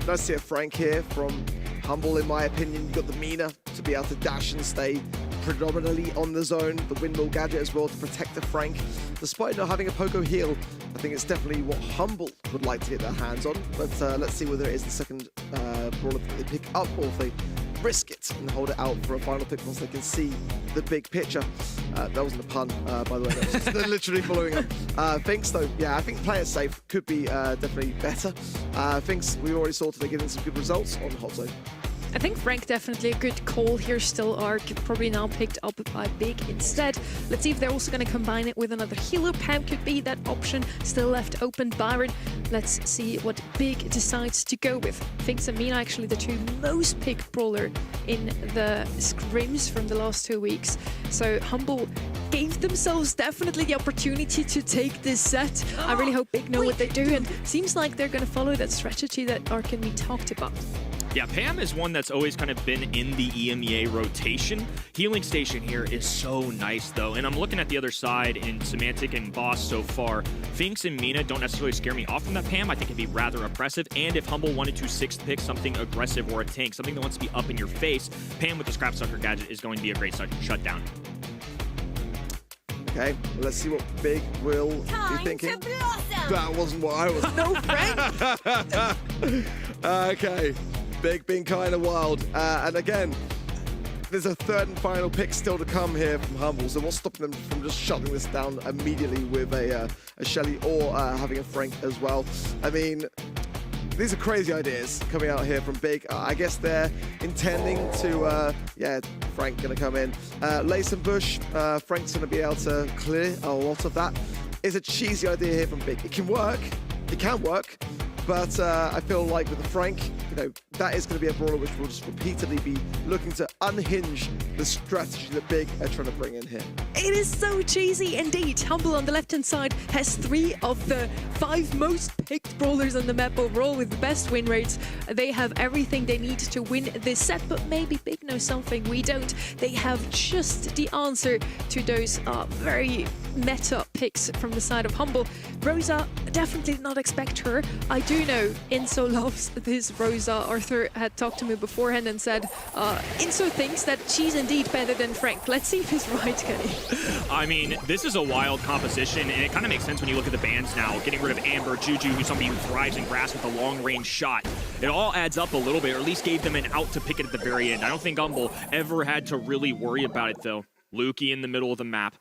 Nice to see a Frank here from Humble, in my opinion. You've got the Mina to be able to dash and stay predominantly on the zone, the windmill gadget as well to protect the Frank. Despite not having a Poco heal, I think it's definitely what Humble would like to get their hands on. But let's see whether it is the second brawler that they pick up or if they risk it and hold it out for a final pick once they can see the big picture. That wasn't a pun, by the way. That was just literally following up. Finks, though, yeah, I think player safe could be definitely better. Finks, we already saw today getting some good results on Hot Zone. I think Frank definitely a good call here. Still Arc probably now picked up by Big instead. Let's see if they're also going to combine it with another healer. Pam could be that option. Still left open. Byron. Let's see what Big decides to go with. Finks and Mina actually the two most picked brawler in the scrims from the last 2 weeks. So Humble gave themselves definitely the opportunity to take this set. I really hope Big know what they do, and seems like they're going to follow that strategy that Arc and me talked about. Yeah, Pam is one that's always kind of been in the EMEA rotation. Healing Station here is so nice, though. And I'm looking at the other side in Semantic and Boss so far. Finks and Mina don't necessarily scare me off from that Pam. I think it'd be rather oppressive. And if Humble wanted to sixth pick something aggressive or a tank, something that wants to be up in your face, Pam with the Scrap Sucker gadget is going to be a great shutdown. Okay, let's see what Big will be thinking. That wasn't what I was. No, Frank! Okay. Big being kind of wild. And again, there's a third and final pick still to come here from Humble, so what's stopping them from just shutting this down immediately with a Shelly or having a Frank as well? I mean, these are crazy ideas coming out here from Big. I guess they're intending to, yeah, Frank gonna come in. Lace and Bush, Frank's gonna be able to clear a lot of that. It's a cheesy idea here from Big. It can work, but I feel like with the Frank, you know, that is going to be a brawler which will just repeatedly be looking to unhinge the strategy that Big are trying to bring in here. It is so cheesy indeed. Humble on the left-hand side has 3 of the 5 most picked brawlers on the map overall with the best win rates. They have everything they need to win this set, but maybe Big knows something we don't. They have just the answer to those very meta picks from the side of Humble. Rosa, definitely did not expect her. I do know Inso loves this Rosa. Arthur had talked to me beforehand and said Inso thinks that she's indeed better than Frank. Let's see if he's right, Kenny. I mean, this is a wild composition, and it kind of makes sense when you look at the bans now. Getting rid of Amber, Juju, who's somebody who thrives in grass with a long-range shot. It all adds up a little bit, or at least gave them an out to pick it at the very end. I don't think Humble ever had to really worry about it, though. Lukey in the middle of the map.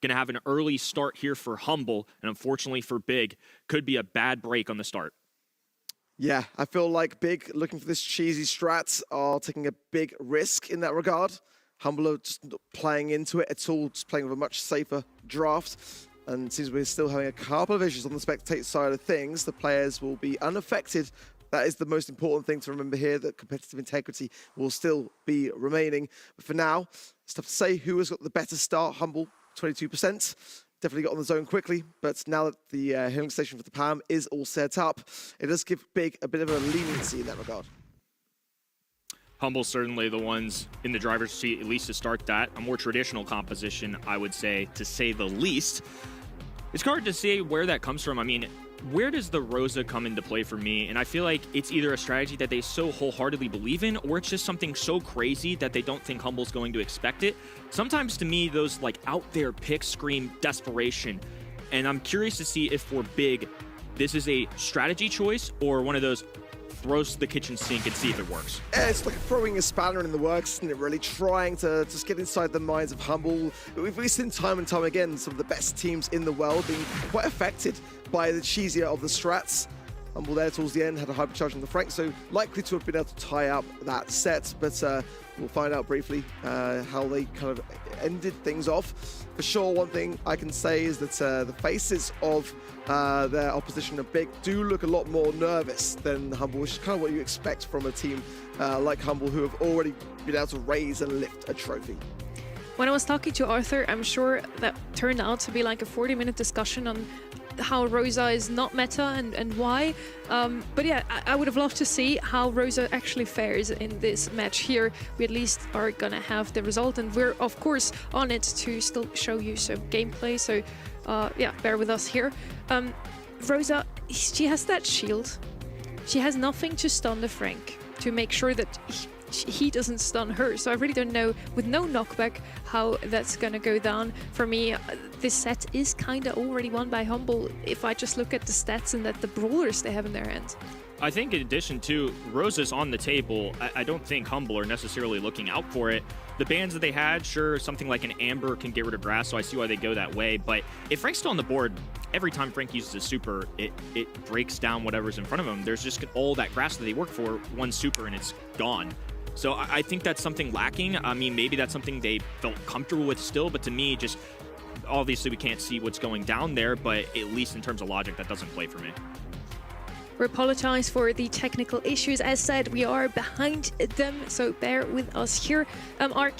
Gonna have an early start here for Humble, and unfortunately for Big, could be a bad break on the start. Yeah, I feel like Big, looking for this cheesy strat, are taking a big risk in that regard. Humble are just not playing into it at all, just playing with a much safer draft. And since we're still having a couple of issues on the spectate side of things, the players will be unaffected. That is the most important thing to remember here, that competitive integrity will still be remaining. But for now, it's tough to say who has got the better start. Humble, 22%. Definitely got on the zone quickly, but now that the healing station for the Pam is all set up, it does give Big a bit of a leniency in that regard. Humble certainly the ones in the driver's seat, at least to start that. A more traditional composition, I would say, to say the least. It's hard to say where that comes from. I mean, where does the Rosa come into play for me? And I feel like it's either a strategy that they so wholeheartedly believe in, or it's just something so crazy that they don't think Humble's going to expect it. Sometimes to me, those like out there picks scream desperation. And I'm curious to see if for Big, this is a strategy choice or one of those throws the kitchen sink and see if it works. Yeah, it's like throwing a spanner in the works, isn't it, really? Trying to just get inside the minds of Humble. We've seen time and time again some of the best teams in the world being quite affected by the cheesier of the strats. Humble there towards the end had a hypercharge on the Frank, so likely to have been able to tie up that set, but we'll find out briefly how they kind of ended things off. For sure, one thing I can say is that the faces of their opposition are Big do look a lot more nervous than Humble, which is kind of what you expect from a team like Humble, who have already been able to raise and lift a trophy. when I was talking to Arthur, I'm sure that turned out to be like a 40-minute discussion on how Rosa is not meta and why. But yeah, I would have loved to see how Rosa actually fares in this match here. We at least are gonna have the result, and we're of course on it to still show you some gameplay. So yeah, bear with us here. Rosa, she has that shield. She has nothing to stun the Frank to make sure that he doesn't stun her. So I really don't know, with no knockback, how that's gonna go down. For me, this set is kinda already won by Humble if I just look at the stats and at the brawlers they have in their hands. I think in addition to Rosa's on the table, I don't think Humble are necessarily looking out for it. The bans that they had, sure, something like an Amber can get rid of grass, so I see why they go that way. But if Frank's still on the board, every time Frank uses a super, it breaks down whatever's in front of him. There's just all that grass that they work for, one super, and it's gone. So I think that's something lacking. I mean, maybe that's something they felt comfortable with still, but to me, just obviously we can't see what's going down there, but at least in terms of logic, that doesn't play for me. We apologize for the technical issues. As said, we are behind them, so bear with us here. Ark,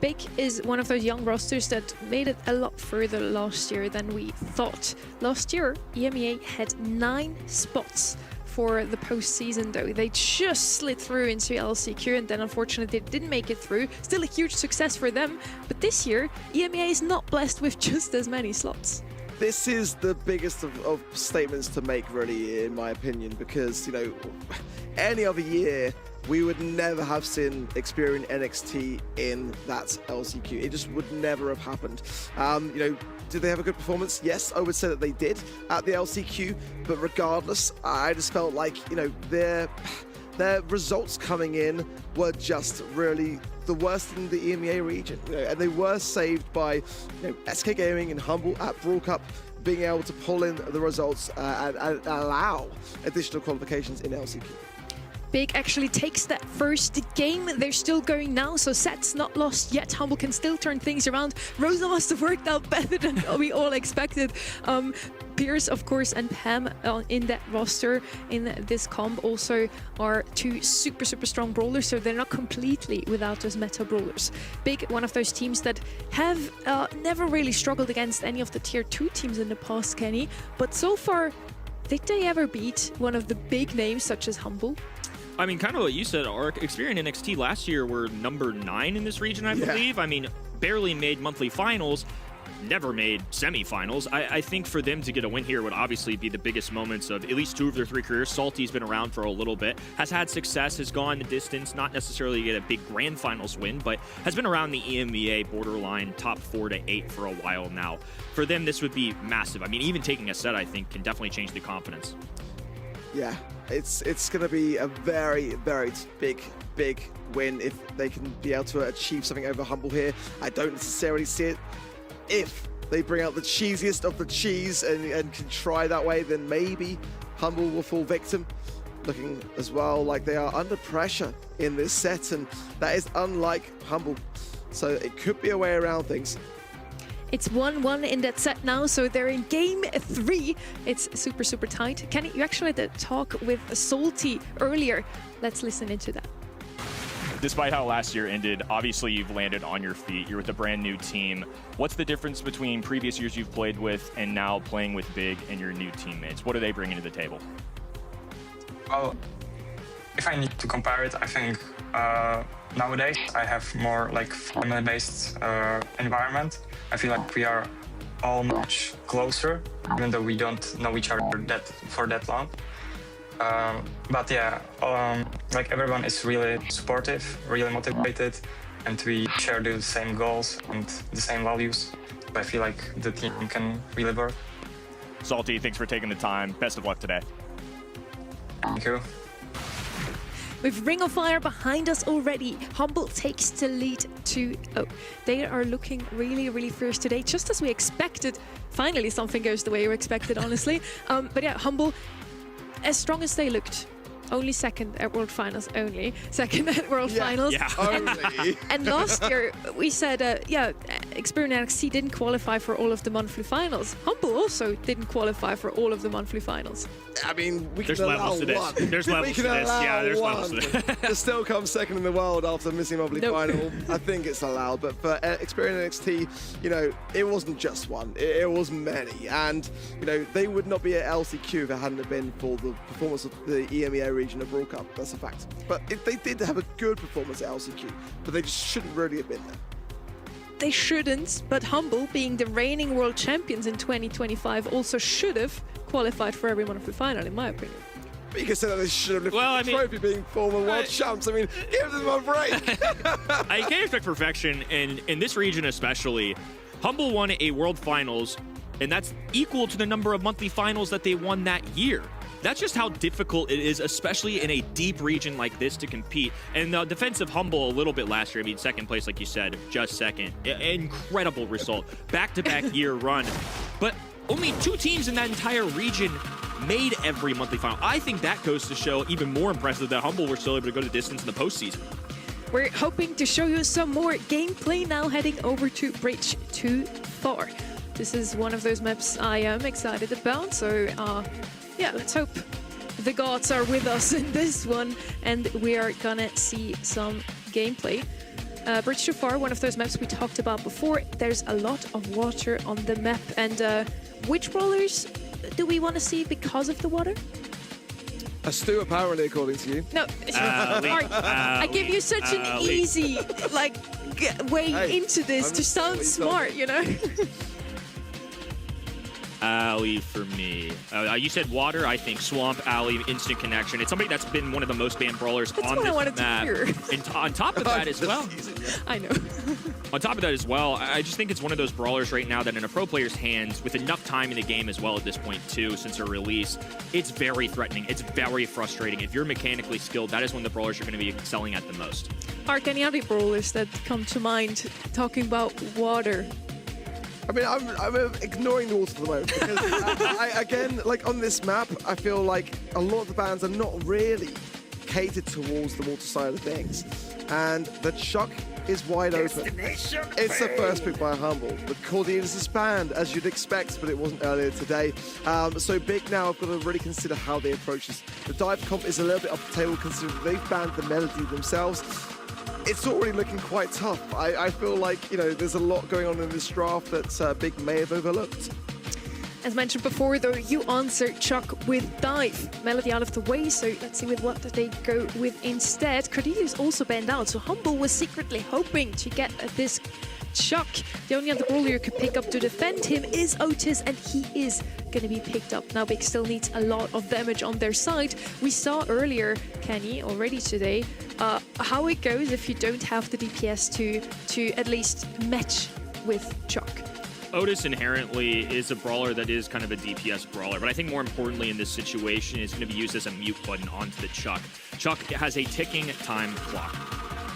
Big is one of those young rosters that made it a lot further last year than we thought. Last year, EMEA had 9 spots for the postseason, though. They just slid through into LCQ, and then unfortunately they didn't make it through. Still a huge success for them, but this year, EMEA is not blessed with just as many slots. This is the biggest of statements to make, really, in my opinion, because, you know, any other year, we would never have seen Experian NXT in that LCQ. It just would never have happened. You know, did they have a good performance? Yes, I would say that they did at the LCQ, but regardless, I just felt like, you know, their results coming in were just really the worst in the EMEA region, you know, and they were saved by, you know, SK Gaming and Humble at Brawl Cup being able to pull in the results and allow additional qualifications in LCQ. Big actually takes that first game. They're still going now, so set's not lost yet. Humble can still turn things around. Rosa must have worked out better than we all expected. Pierce, of course, and Pam in that roster in this comp also are 2 super strong brawlers, so they're not completely without those meta brawlers. Big, one of those teams that have never really struggled against any of the tier 2 teams in the past, Kenny, but so far, did they ever beat one of the big names such as Humble? I mean, kind of what you said, Ark. Experian NXT last year were number 9 in this region, I believe. I mean, barely made monthly finals, never made semifinals. I think for them to get a win here would obviously be the biggest moments of at least 2 of their 3 careers. Salty's been around for a little bit, has had success, has gone the distance, not necessarily get a big grand finals win, but has been around the EMEA borderline top 4 to 8 for a while now. For them, this would be massive. I mean, even taking a set, I think, can definitely change the confidence. Yeah, it's going to be a very big win if they can be able to achieve something over Humble here. I don't necessarily see it. If they bring out the cheesiest of the cheese and can try that way, then maybe Humble will fall victim. Looking as well like they are under pressure in this set, and that is unlike Humble. So it could be a way around things. It's 1-1 in that set now, so they're in game 3. It's super tight. Kenny, you actually had a talk with Salty earlier. Let's listen into that. Despite how last year ended, obviously you've landed on your feet. You're with a brand new team. What's the difference between previous years you've played with and now playing with Big and your new teammates? What are they bringing to the table? Well, if I need to compare it, I think nowadays I have more like family-based environment. I feel like we are all much closer, even though we don't know each other for that long. But yeah, like everyone is really supportive, really motivated, and we share the same goals and the same values. I feel like the team can really work. Salty, thanks for taking the time. Best of luck today. Thank you. With Ring of Fire behind us already, Humble takes the lead 2-0. They are looking really fierce today, just as we expected. Finally, something goes the way you expected, honestly. But yeah, Humble, as strong as they looked only second at World Finals, second at World Yeah. Finals. Yeah. Only. And last year, we said, Experience NXT didn't qualify for all of the monthly finals. Humble also didn't qualify for all of the monthly finals. I mean, we There's can allow levels to this. one. There's levels we can to this. allow Yeah, there's one. levels to this. To still come second in the world after missing monthly Nope. final, I think it's allowed. But for Experience NXT, you know, it wasn't just one. It was many. And, you know, they would not be at LCQ if it hadn't have been for the performance of the EMEA region of World Cup. That's a fact. But they did have a good performance at LCQ, but they just shouldn't really have been there. They shouldn't, but Humble, being the reigning world champions in 2025, also should have qualified for every monthly final, in my opinion. But you can say that they should have lifted Well, I the mean- trophy being former world champs. I mean, give them a break. I can't expect perfection in this region especially. Humble won a World Finals, and that's equal to the number of monthly finals that they won that year. That's just how difficult it is, especially in a deep region like this, to compete. And the defense of Humble a little bit last year, I mean, second place, like you said, just second. Incredible result. Back-to-back year run. But only 2 teams in that entire region made every monthly final. I think that goes to show even more impressive that Humble were still able to go the distance in the postseason. We're hoping to show you some more gameplay now, heading over to Bridge Too Far. This is one of those maps I am excited about, so yeah, let's hope the gods are with us in this one and we are gonna see some gameplay. Bridge Too Far, one of those maps we talked about before. There's a lot of water on the map, and which brawlers do we want to see because of the water? A stew, apparently, according to you. No, Mark, I give you such an easy way Hey, into this I'm to sound totally smart, you know? Alley for me. You said water. I think Swamp, Alley, Instant Connection. It's somebody that's been one of the most banned brawlers That's on what I this wanted to map. hear. And on top of that as well, I know. on top of that as well, I just think it's one of those brawlers right now that in a pro player's hands, with enough time in the game as well at this point too, since her release, it's very threatening. It's very frustrating. If you're mechanically skilled, that is when the brawlers are going to be excelling at the most. Mark, any other brawlers that come to mind talking about water? I mean, I'm ignoring the water for the moment because, again, like on this map, I feel like a lot of the bans are not really catered towards the water side of things. And the Chuck is wide open. It's the first pick by Humble. The Cordelis is banned, as you'd expect, but it wasn't earlier today. So Big now have got to really consider how they approach this. The dive comp is a little bit off the table considering they've banned the Melody themselves. It's already looking quite tough. I feel like, you know, there's a lot going on in this draft that Big may have overlooked. As mentioned before, though, you answered Chuck with dive. Melody out of the way, so let's see with what they go with instead. Cordelis also banned out, so Humble was secretly hoping to get this Chuck. The only other brawler you could pick up to defend him is Otis, and he is going to be picked up. Now, Big still needs a lot of damage on their side. We saw earlier, Kenny, already today, how it goes if you don't have the DPS to at least match with Chuck. Otis inherently is a brawler that is kind of a DPS brawler, but I think more importantly in this situation is going to be used as a mute button onto the Chuck. Chuck has a ticking time clock.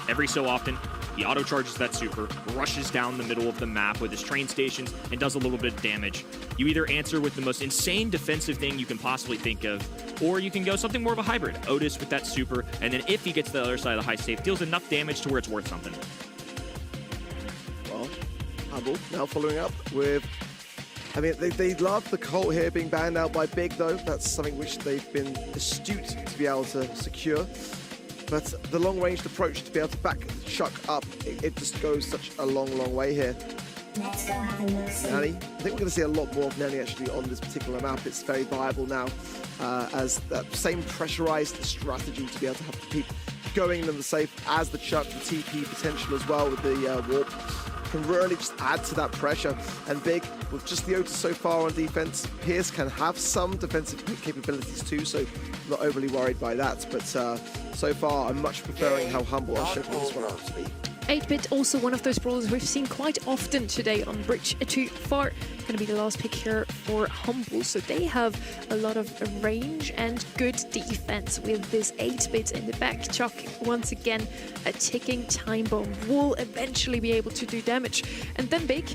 Every so often, he auto-charges that super, rushes down the middle of the map with his train stations, and does a little bit of damage. You either answer with the most insane defensive thing you can possibly think of, or you can go something more of a hybrid. Otis with that super, and then if he gets to the other side of the high safe, deals enough damage to where it's worth something. Well, Humble now following up with... I mean, they love the Colt here being banned out by Big, though. That's something which they've been astute to be able to secure. But the long-ranged approach to be able to back Chuck up, it just goes such a long, long way here. Nanny, I think we're going to see a lot more of Nanny actually on this particular map. It's very viable now as that same pressurized strategy to be able to have to keep going in the safe as the Chuck, the TP potential as well with the warp can really just add to that pressure. And Big, with just the Otis so far on defense, Pierce can have some defensive capabilities too, so not overly worried by that. But so far, I'm much preferring how Humble are shaping this one up to be. 8-Bit, also one of those brawlers we've seen quite often today on Bridge Too Far. Going to be the last pick here for Humble. So they have a lot of range and good defense with this 8-Bit in the back. Chuck, once again, a ticking time bomb, will eventually be able to do damage. And then Big,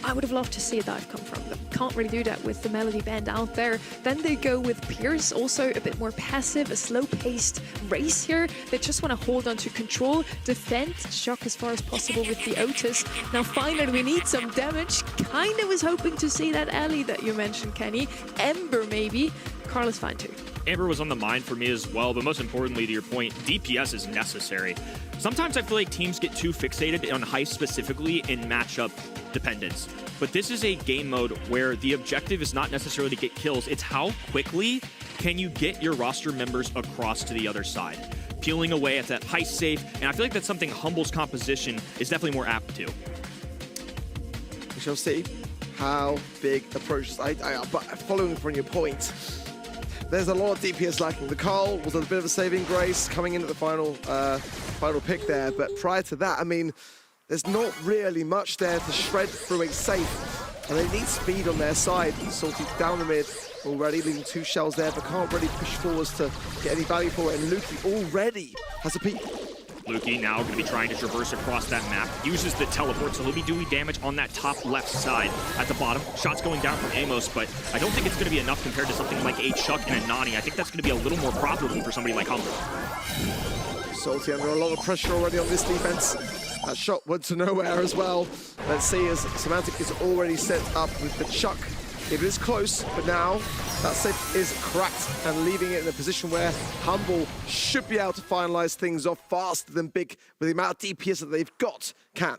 I would have loved to see that come from them. Can't really do that with the Melody band out there. Then they go with Pierce, also a bit more passive, a slow-paced race here. They just want to hold on to control, defend, shock as far as possible with the Otis. Now finally we need some damage. Kind of was hoping to see that alley that you mentioned, Kenny. Ember maybe. Carl is fine too. Amber was on the mind for me as well, but most importantly, to your point, DPS is necessary. Sometimes I feel like teams get too fixated on Heist specifically in matchup dependence. But this is a game mode where the objective is not necessarily to get kills, it's how quickly can you get your roster members across to the other side. Peeling away at that Heist safe, and I feel like that's something Humble's composition is definitely more apt to. We shall see how big approaches. But following from your point, there's a lot of DPS lacking. The Carl was a bit of a saving grace coming in at the final pick there, but prior to that, I mean, there's not really much there to shred through a safe, and they need speed on their side. Salty down the mid already, leaving 2 shells there, but can't really push forwards to get any value for it, and Lukey already has a peek. Lukey now going to be trying to traverse across that map. Uses the teleport, so he'll be doing damage on that top left side at the bottom. Shots going down from Amos, but I don't think it's going to be enough compared to something like a Chuck and a Nani. I think that's going to be a little more profitable for somebody like Humble. Salty under a lot of pressure already on this defense. That shot went to nowhere as well. Let's see, as Semantic is already set up with the Chuck. It is close, but now that safe is cracked and leaving it in a position where Humble should be able to finalize things off faster than Big with the amount of DPS that they've got can.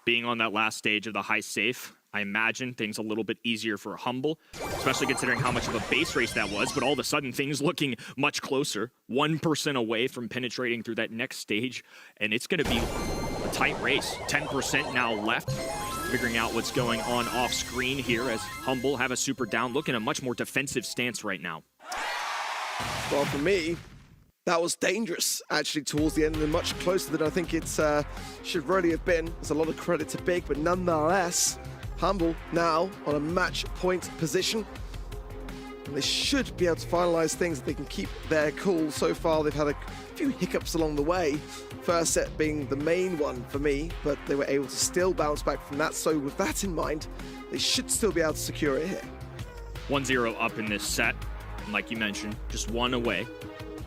Being on that last stage of the high safe, I imagine things a little bit easier for Humble, especially considering how much of a base race that was, but all of a sudden things looking much closer, 1% away from penetrating through that next stage, and it's going to be a tight race. 10% now left. Figuring out what's going on off screen here as Humble have a super down, looking at a much more defensive stance right now. Well, for me, that was dangerous actually towards the end and much closer than I think it should really have been. There's a lot of credit to Big, but nonetheless, Humble now on a match point position. And they should be able to finalize things if they can keep their cool. So far, they've had a few hiccups along the way. First set being the main one for me, but they were able to still bounce back from that. So with that in mind, they should still be able to secure it here. 1-0 up in this set. And like you mentioned, just one away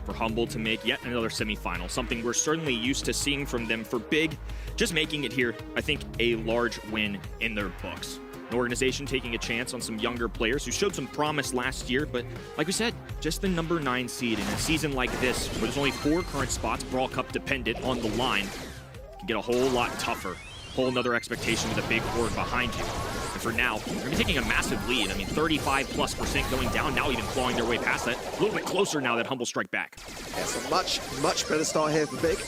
for Humble to make yet another semifinal. Something we're certainly used to seeing from them. For Big, just making it here, I think a large win in their books. An organization taking a chance on some younger players who showed some promise last year, but like we said, just the number 9 seed in a season like this, where there's only 4 current spots, Brawl Cup dependent, on the line, can get a whole lot tougher. Whole nother expectation with a big horde behind you. And for now, they're going to be taking a massive lead. I mean, 35+% going down, now even clawing their way past that. A little bit closer now that Humble strike back. Yeah, so much better start here for Big.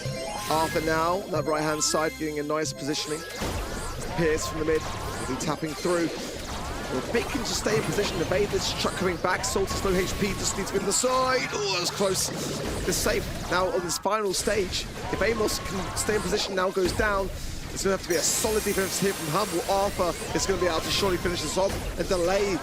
Arthur now, that right-hand side, getting a nice positioning. Pierce from the mid. Will be tapping through. Well, Big can just stay in position, evade this Chuck coming back. Salty slow HP, just needs to get to the side. Oh, that was close. It's safe. Now on this final stage, if Amos can stay in position, now goes down, it's going to have to be a solid defense here from Humble. Arthur is going to be able to surely finish this off and delay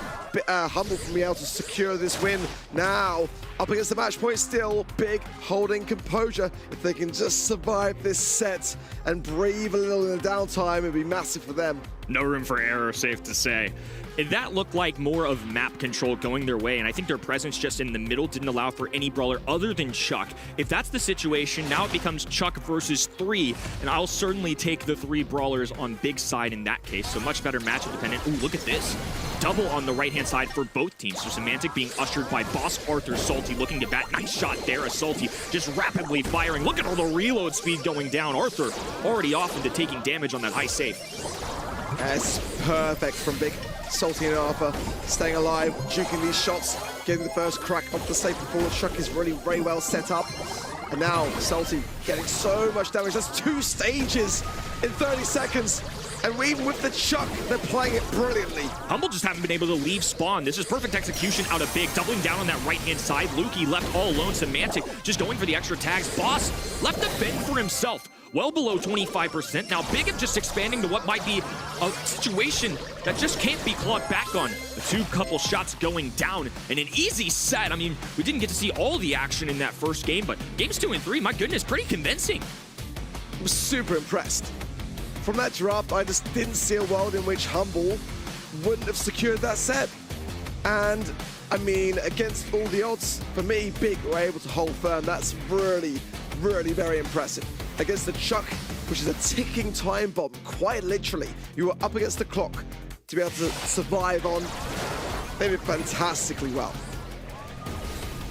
Humble from being able to secure this win. Now, up against the match point still, Big holding composure. If they can just survive this set and breathe a little in the downtime, it'd be massive for them. No room for error, safe to say. That looked like more of map control going their way, and I think their presence just in the middle didn't allow for any brawler other than Chuck. If that's the situation, now it becomes Chuck versus 3, and I'll certainly take the 3 brawlers on Big side in that case, so much better matchup dependent. Ooh, look at this. Double on the right-hand side for both teams. So Semantic being ushered by Boss Arthur. Salty looking to bat. Nice shot there as Salty just rapidly firing. Look at all the reload speed going down. Arthur already off into taking damage on that high safe. That's perfect from Big. Salty and Arthur staying alive, juking these shots, getting the first crack off the safe before the Chuck is really very well set up. And now Salty getting so much damage. That's 2 stages in 30 seconds. And even with the Chuck, they're playing it brilliantly. Humble just haven't been able to leave spawn. This is perfect execution out of Big, doubling down on that right-hand side. Lukey left all alone. Semantic just going for the extra tags. Boss left the fend for himself. Well below 25%. Now Big just expanding to what might be a situation that just can't be clawed back on. The couple shots going down and an easy set. I mean, we didn't get to see all the action in that first game, but games 2 and 3, my goodness, pretty convincing. I was super impressed. from that draft, I just didn't see a world in which Humble wouldn't have secured that set. And I mean, against all the odds, for me, Big were able to hold firm. That's really, really very impressive. Against the Chuck, which is a ticking time bomb, quite literally. You were up against the clock to be able to survive on. They did fantastically well.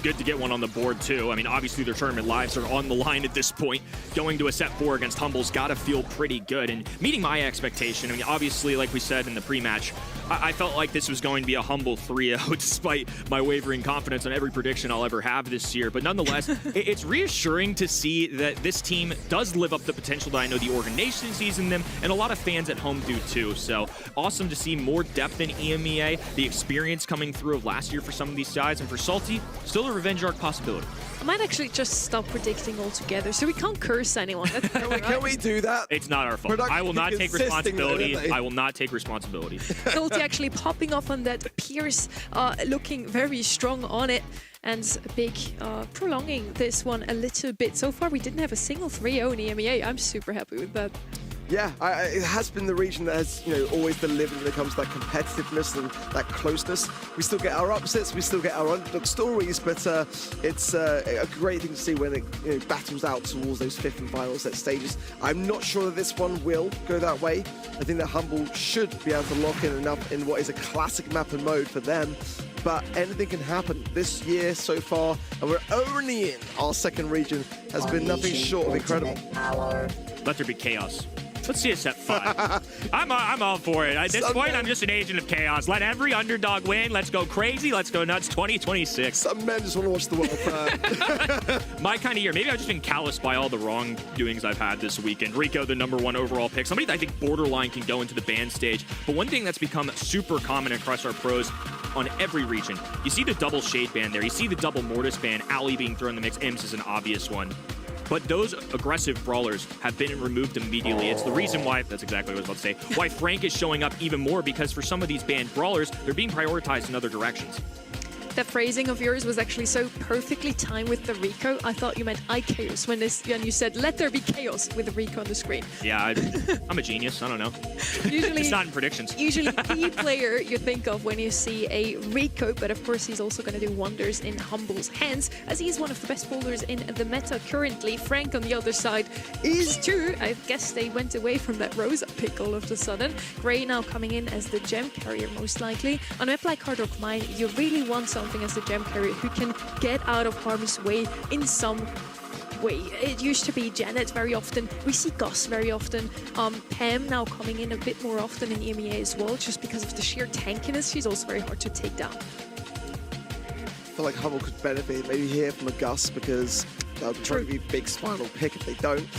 Good to get one on the board, too. I mean, obviously their tournament lives are on the line at this point. Going to a set 4 against Humble's got to feel pretty good. And meeting my expectation, I mean, obviously, like we said in the pre-match, I felt like this was going to be a Humble 3-0 despite my wavering confidence on every prediction I'll ever have this year. But nonetheless, it's reassuring to see that this team does live up the potential that I know the organization sees in them, and a lot of fans at home do too. So awesome to see more depth in EMEA, the experience coming through of last year for some of these sides, and for Salty, still a revenge arc possibility. I might actually just stop predicting altogether, so we can't curse anyone. Can we do that? It's not our fault. I will not take responsibility. I will not take responsibility. Salty actually popping off on that. Pierce looking very strong on it. And Big prolonging this one a little bit. So far, we didn't have a single 3-0 in EMEA. I'm super happy with that. Yeah, it has been the region that has, always delivered when it comes to that competitiveness and that closeness. We still get our upsets, we still get our underdog stories, but it's a great thing to see when it battles out towards those 5th and final set stages. I'm not sure that this one will go that way. I think that Humble should be able to lock in enough in what is a classic map and mode for them. But anything can happen this year so far, and we're only in our 2nd region, has been nothing short of incredible. Let there be chaos. Let's see a set 5. I'm all for it. At this point, I'm just an agent of chaos. Let every underdog win. Let's go crazy. Let's go nuts. 2026. Some men just want to watch the world burn. My kind of year. Maybe I've just been calloused by all the wrongdoings I've had this weekend. Rico, the #1 overall pick. Somebody that I think borderline can go into the ban stage. But one thing that's become super common across our pros on every region, you see the double Shade ban there. You see the double Mortis ban. Ali being thrown in the mix. Imps is an obvious one. But those aggressive brawlers have been removed immediately. It's the reason why, that's exactly what I was about to say, why Frank is showing up even more, because for some of these banned brawlers, they're being prioritized in other directions. That phrasing of yours was actually so perfectly timed with the Rico. I thought you meant chaos when you said, let there be chaos with the Rico on the screen. Yeah, I'm a genius. I don't know. Usually, it's not in predictions. Usually the player you think of when you see a Rico, but of course he's also going to do wonders in Humble's hands, as he's one of the best bowlers in the meta currently. Frank on the other side is too. I guess they went away from that Rosa pick all of a sudden. Gray now coming in as the gem carrier most likely. On a map like Hard Rock Mine, you really want something as a gem carrier who can get out of harm's way in some way. It used to be Janet very often. We see Gus very often. Pam now coming in a bit more often in EMEA as well, just because of the sheer tankiness. She's also very hard to take down. I feel like Humble could benefit maybe here from a Gus, because that would probably be Big's final pick if they don't.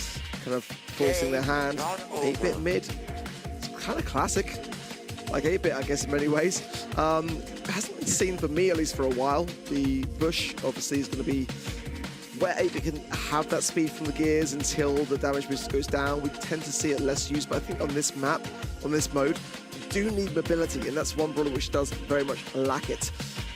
Kind of forcing their hand. 8-bit mid. It's kind of classic. Like 8-bit, I guess, in many ways. Hasn't been seen for me, at least for a while. The bush, obviously, is going to be where 8-bit can have that speed from the gears until the damage boost goes down. We tend to see it less used, but I think on this map, on this mode, you do need mobility, and that's one brawler which does very much lack it.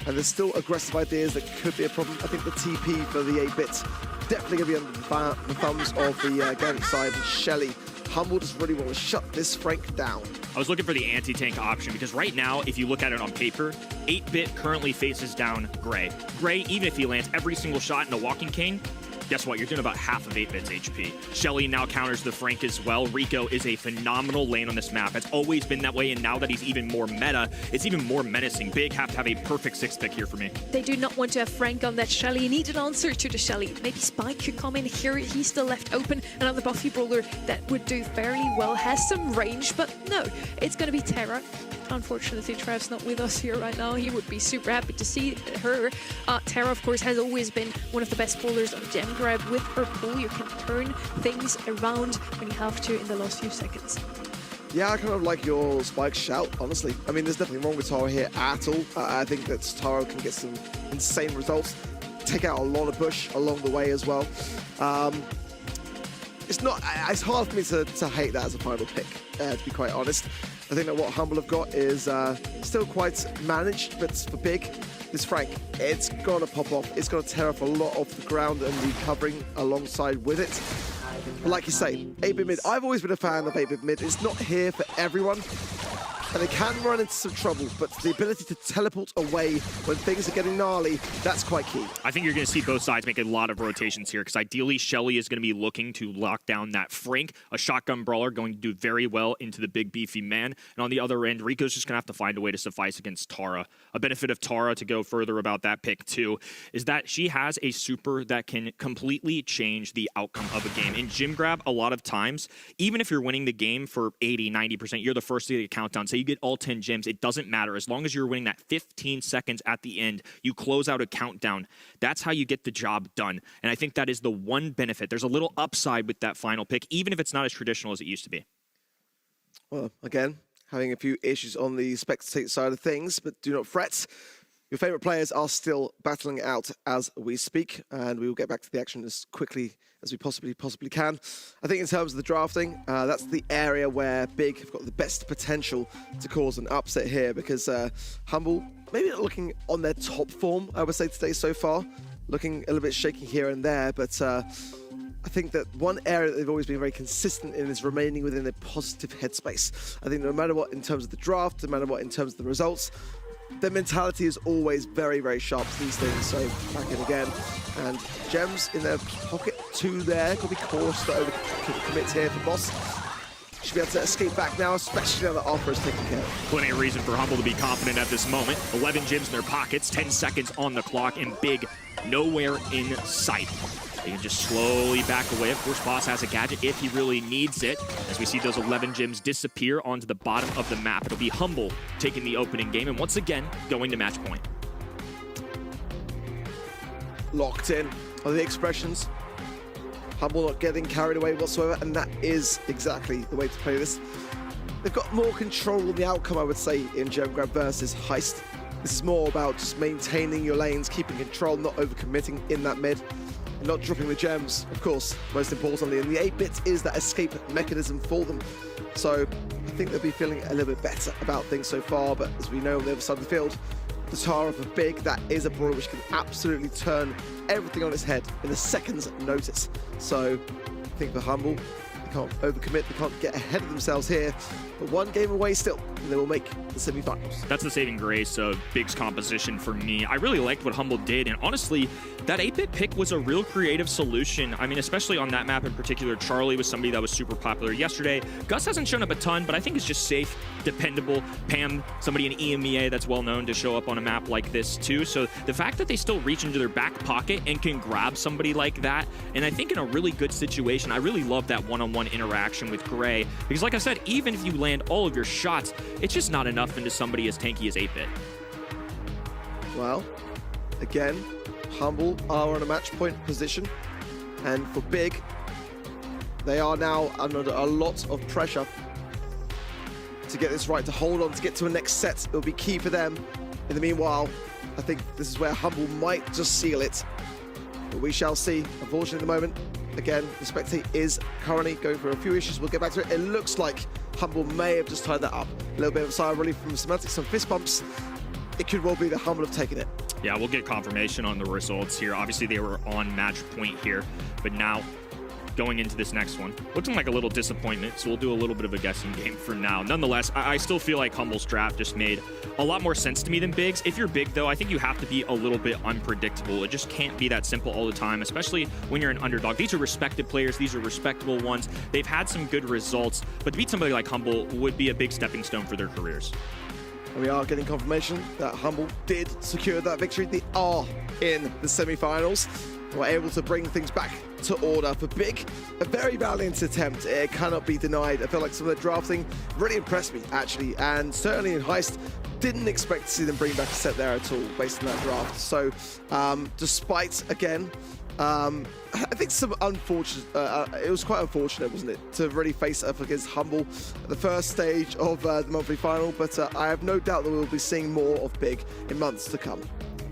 And there's still aggressive ideas that could be a problem. I think the TP for the 8-bit definitely going to be under the thumbs of the Gambit side, and Shelly. Humble just really want to shut this Frank down. I was looking for the anti-tank option, because right now, if you look at it on paper, 8-bit currently faces down Gray. Gray, even if he lands every single shot in a walking cane, guess what? You're doing about half of 8-bit's HP. Shelly now counters the Frank as well. Rico is a phenomenal lane on this map. It's always been that way, and now that he's even more meta, it's even more menacing. Big have to have a perfect 6 pick here for me. They do not want to have Frank on that Shelly. Need an answer to the Shelly. Maybe Spike could come in here. He's still left open. Another buffy brawler that would do fairly well. Has some range, but no. It's going to be Terra. Unfortunately, Trav's not with us here right now. He would be super happy to see her. Terra, of course, has always been one of the best bowlers on Gem Grab. With her pull, you can turn things around when you have to in the last few seconds. Yeah, I kind of like your Spike shout, honestly. I mean, there's nothing wrong with Taro here at all. I think that Taro can get some insane results. Take out a lot of bush along the way as well. It's hard for me to hate that as a final pick, to be quite honest. I think that what Humble have got is still quite managed, but for Big, this Frank, it's going to pop off. It's going to tear off a lot off the ground and the covering alongside with it. But like you say, 8-bit mid, I've always been a fan of 8-bit mid. It's not here for everyone. And they can run into some trouble, but the ability to teleport away when things are getting gnarly, that's quite key. I think you're going to see both sides make a lot of rotations here, because ideally Shelly is going to be looking to lock down that Frank, a shotgun brawler going to do very well into the big beefy man. And on the other end, Rico's just going to have to find a way to suffice against Tara. A benefit of Tara, to go further about that pick too, is that she has a super that can completely change the outcome of a game. In Gym Grab, a lot of times, even if you're winning the game for 80, 90%, you're the first to get a countdown. Say you get all 10 gems, it doesn't matter. As long as you're winning that 15 seconds at the end, you close out a countdown. That's how you get the job done. And I think that is the one benefit. There's a little upside with that final pick, even if it's not as traditional as it used to be. Well, again, having a few issues on the spectate side of things, but do not fret. Your favorite players are still battling out as we speak, and we will get back to the action as quickly as we possibly can. I think in terms of the drafting, that's the area where Big have got the best potential to cause an upset here, because Humble, maybe not looking on their top form, I would say today so far, looking a little bit shaky here and there, but I think that one area that they've always been very consistent in is remaining within a positive headspace. I think no matter what in terms of the draft, no matter what in terms of the results, their mentality is always very, very sharp to these things. So back in again, and gems in their pocket, 2 there. Could be cautious to overcommit here for Boss. Should be able to escape back now, especially now that Alpha is taken care of. Plenty of reason for Humble to be confident at this moment. 11 gems in their pockets, 10 seconds on the clock, and Big nowhere in sight. They can just slowly back away. Of course, Boss has a gadget if he really needs it. As we see those 11 gems disappear onto the bottom of the map. It'll be Humble taking the opening game, and once again, going to match point. Locked in are the expressions. Humble not getting carried away whatsoever, and that is exactly the way to play this. They've got more control on the outcome, I would say, in Gem Grab versus Heist. This is more about just maintaining your lanes, keeping control, not overcommitting in that mid, and not dropping the gems, of course, most importantly. And the 8-bit is that escape mechanism for them. So I think they'll be feeling a little bit better about things so far, but as we know on the other side of the field, the Tara for Big, that is a brawler which can absolutely turn everything on its head in a second's notice. So I think for Humble, they can't overcommit, they can't get ahead of themselves here, but one game away still, and they will make the semi-finals. That's the saving grace of Big's composition for me. I really liked what Humble did, and honestly, that 8-bit pick was a real creative solution. I mean, especially on that map in particular, Charlie was somebody that was super popular yesterday. Gus hasn't shown up a ton, but I think it's just safe, dependable. Pam, somebody in EMEA that's well known to show up on a map like this too. So the fact that they still reach into their back pocket and can grab somebody like that, and I think in a really good situation, I really love that one-on-one interaction with Gray, because like I said, even if you land all of your shots, it's just not enough into somebody as tanky as 8-bit. Well, again, Humble are on a match point position, and for Big, they are now under a lot of pressure to get this right, to hold on, to get to a next set. It'll be key for them. In the meanwhile, I think this is where Humble might just seal it, but we shall see. Unfortunately, at the moment, again, the spectate is currently going through a few issues. We'll get back to it. It looks like Humble may have just tied that up. A little bit of a sigh of relief from Semantics, some fist bumps. It could well be that Humble have taken it. Yeah, we'll get confirmation on the results here. Obviously, they were on match point here, but now going into this next one, looking like a little disappointment, so we'll do a little bit of a guessing game for now. Nonetheless, I still feel like Humble's draft just made a lot more sense to me than Big's. If you're Big, though, I think you have to be a little bit unpredictable. It just can't be that simple all the time, especially when you're an underdog. These are respected players. These are respectable ones. They've had some good results, but to beat somebody like Humble would be a big stepping stone for their careers. And we are getting confirmation that Humble did secure that victory. They are in the semi-finals. We're able to bring things back to order for Big. A very valiant attempt. It cannot be denied. I feel like some of the drafting really impressed me, actually. And certainly in Heist, didn't expect to see them bring back a set there at all based on that draft. So despite, again, I think some unfortunate, it was quite unfortunate, wasn't it, to really face up against Humble at the first stage of the monthly final, but I have no doubt that we'll be seeing more of Big in months to come.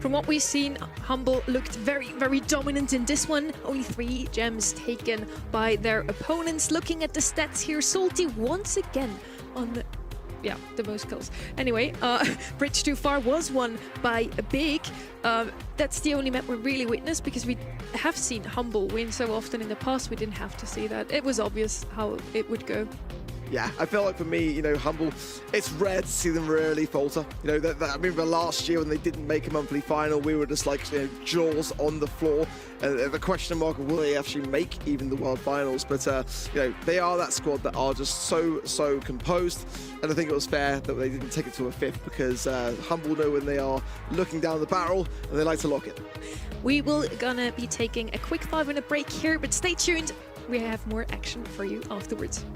From what we've seen, Humble looked very, very dominant in this one. Only 3 gems taken by their opponents. Looking at the stats here, Salty once again on yeah, the most kills. Anyway, Bridge Too Far was won by Big. That's the only map we really witnessed, because we have seen Humble win so often in the past. We didn't have to see that. It was obvious how it would go. Yeah, I feel like for me, you know, Humble, it's rare to see them really falter. You know, I remember last year when they didn't make a monthly final, we were just like, you know, jaws on the floor. And the question mark of will they actually make even the World Finals? But, you know, they are that squad that are just so composed. And I think it was fair that they didn't take it to a 5th, because Humble know when they are looking down the barrel and they like to lock it. We will gonna be taking a quick 5-minute break here, but stay tuned. We have more action for you afterwards.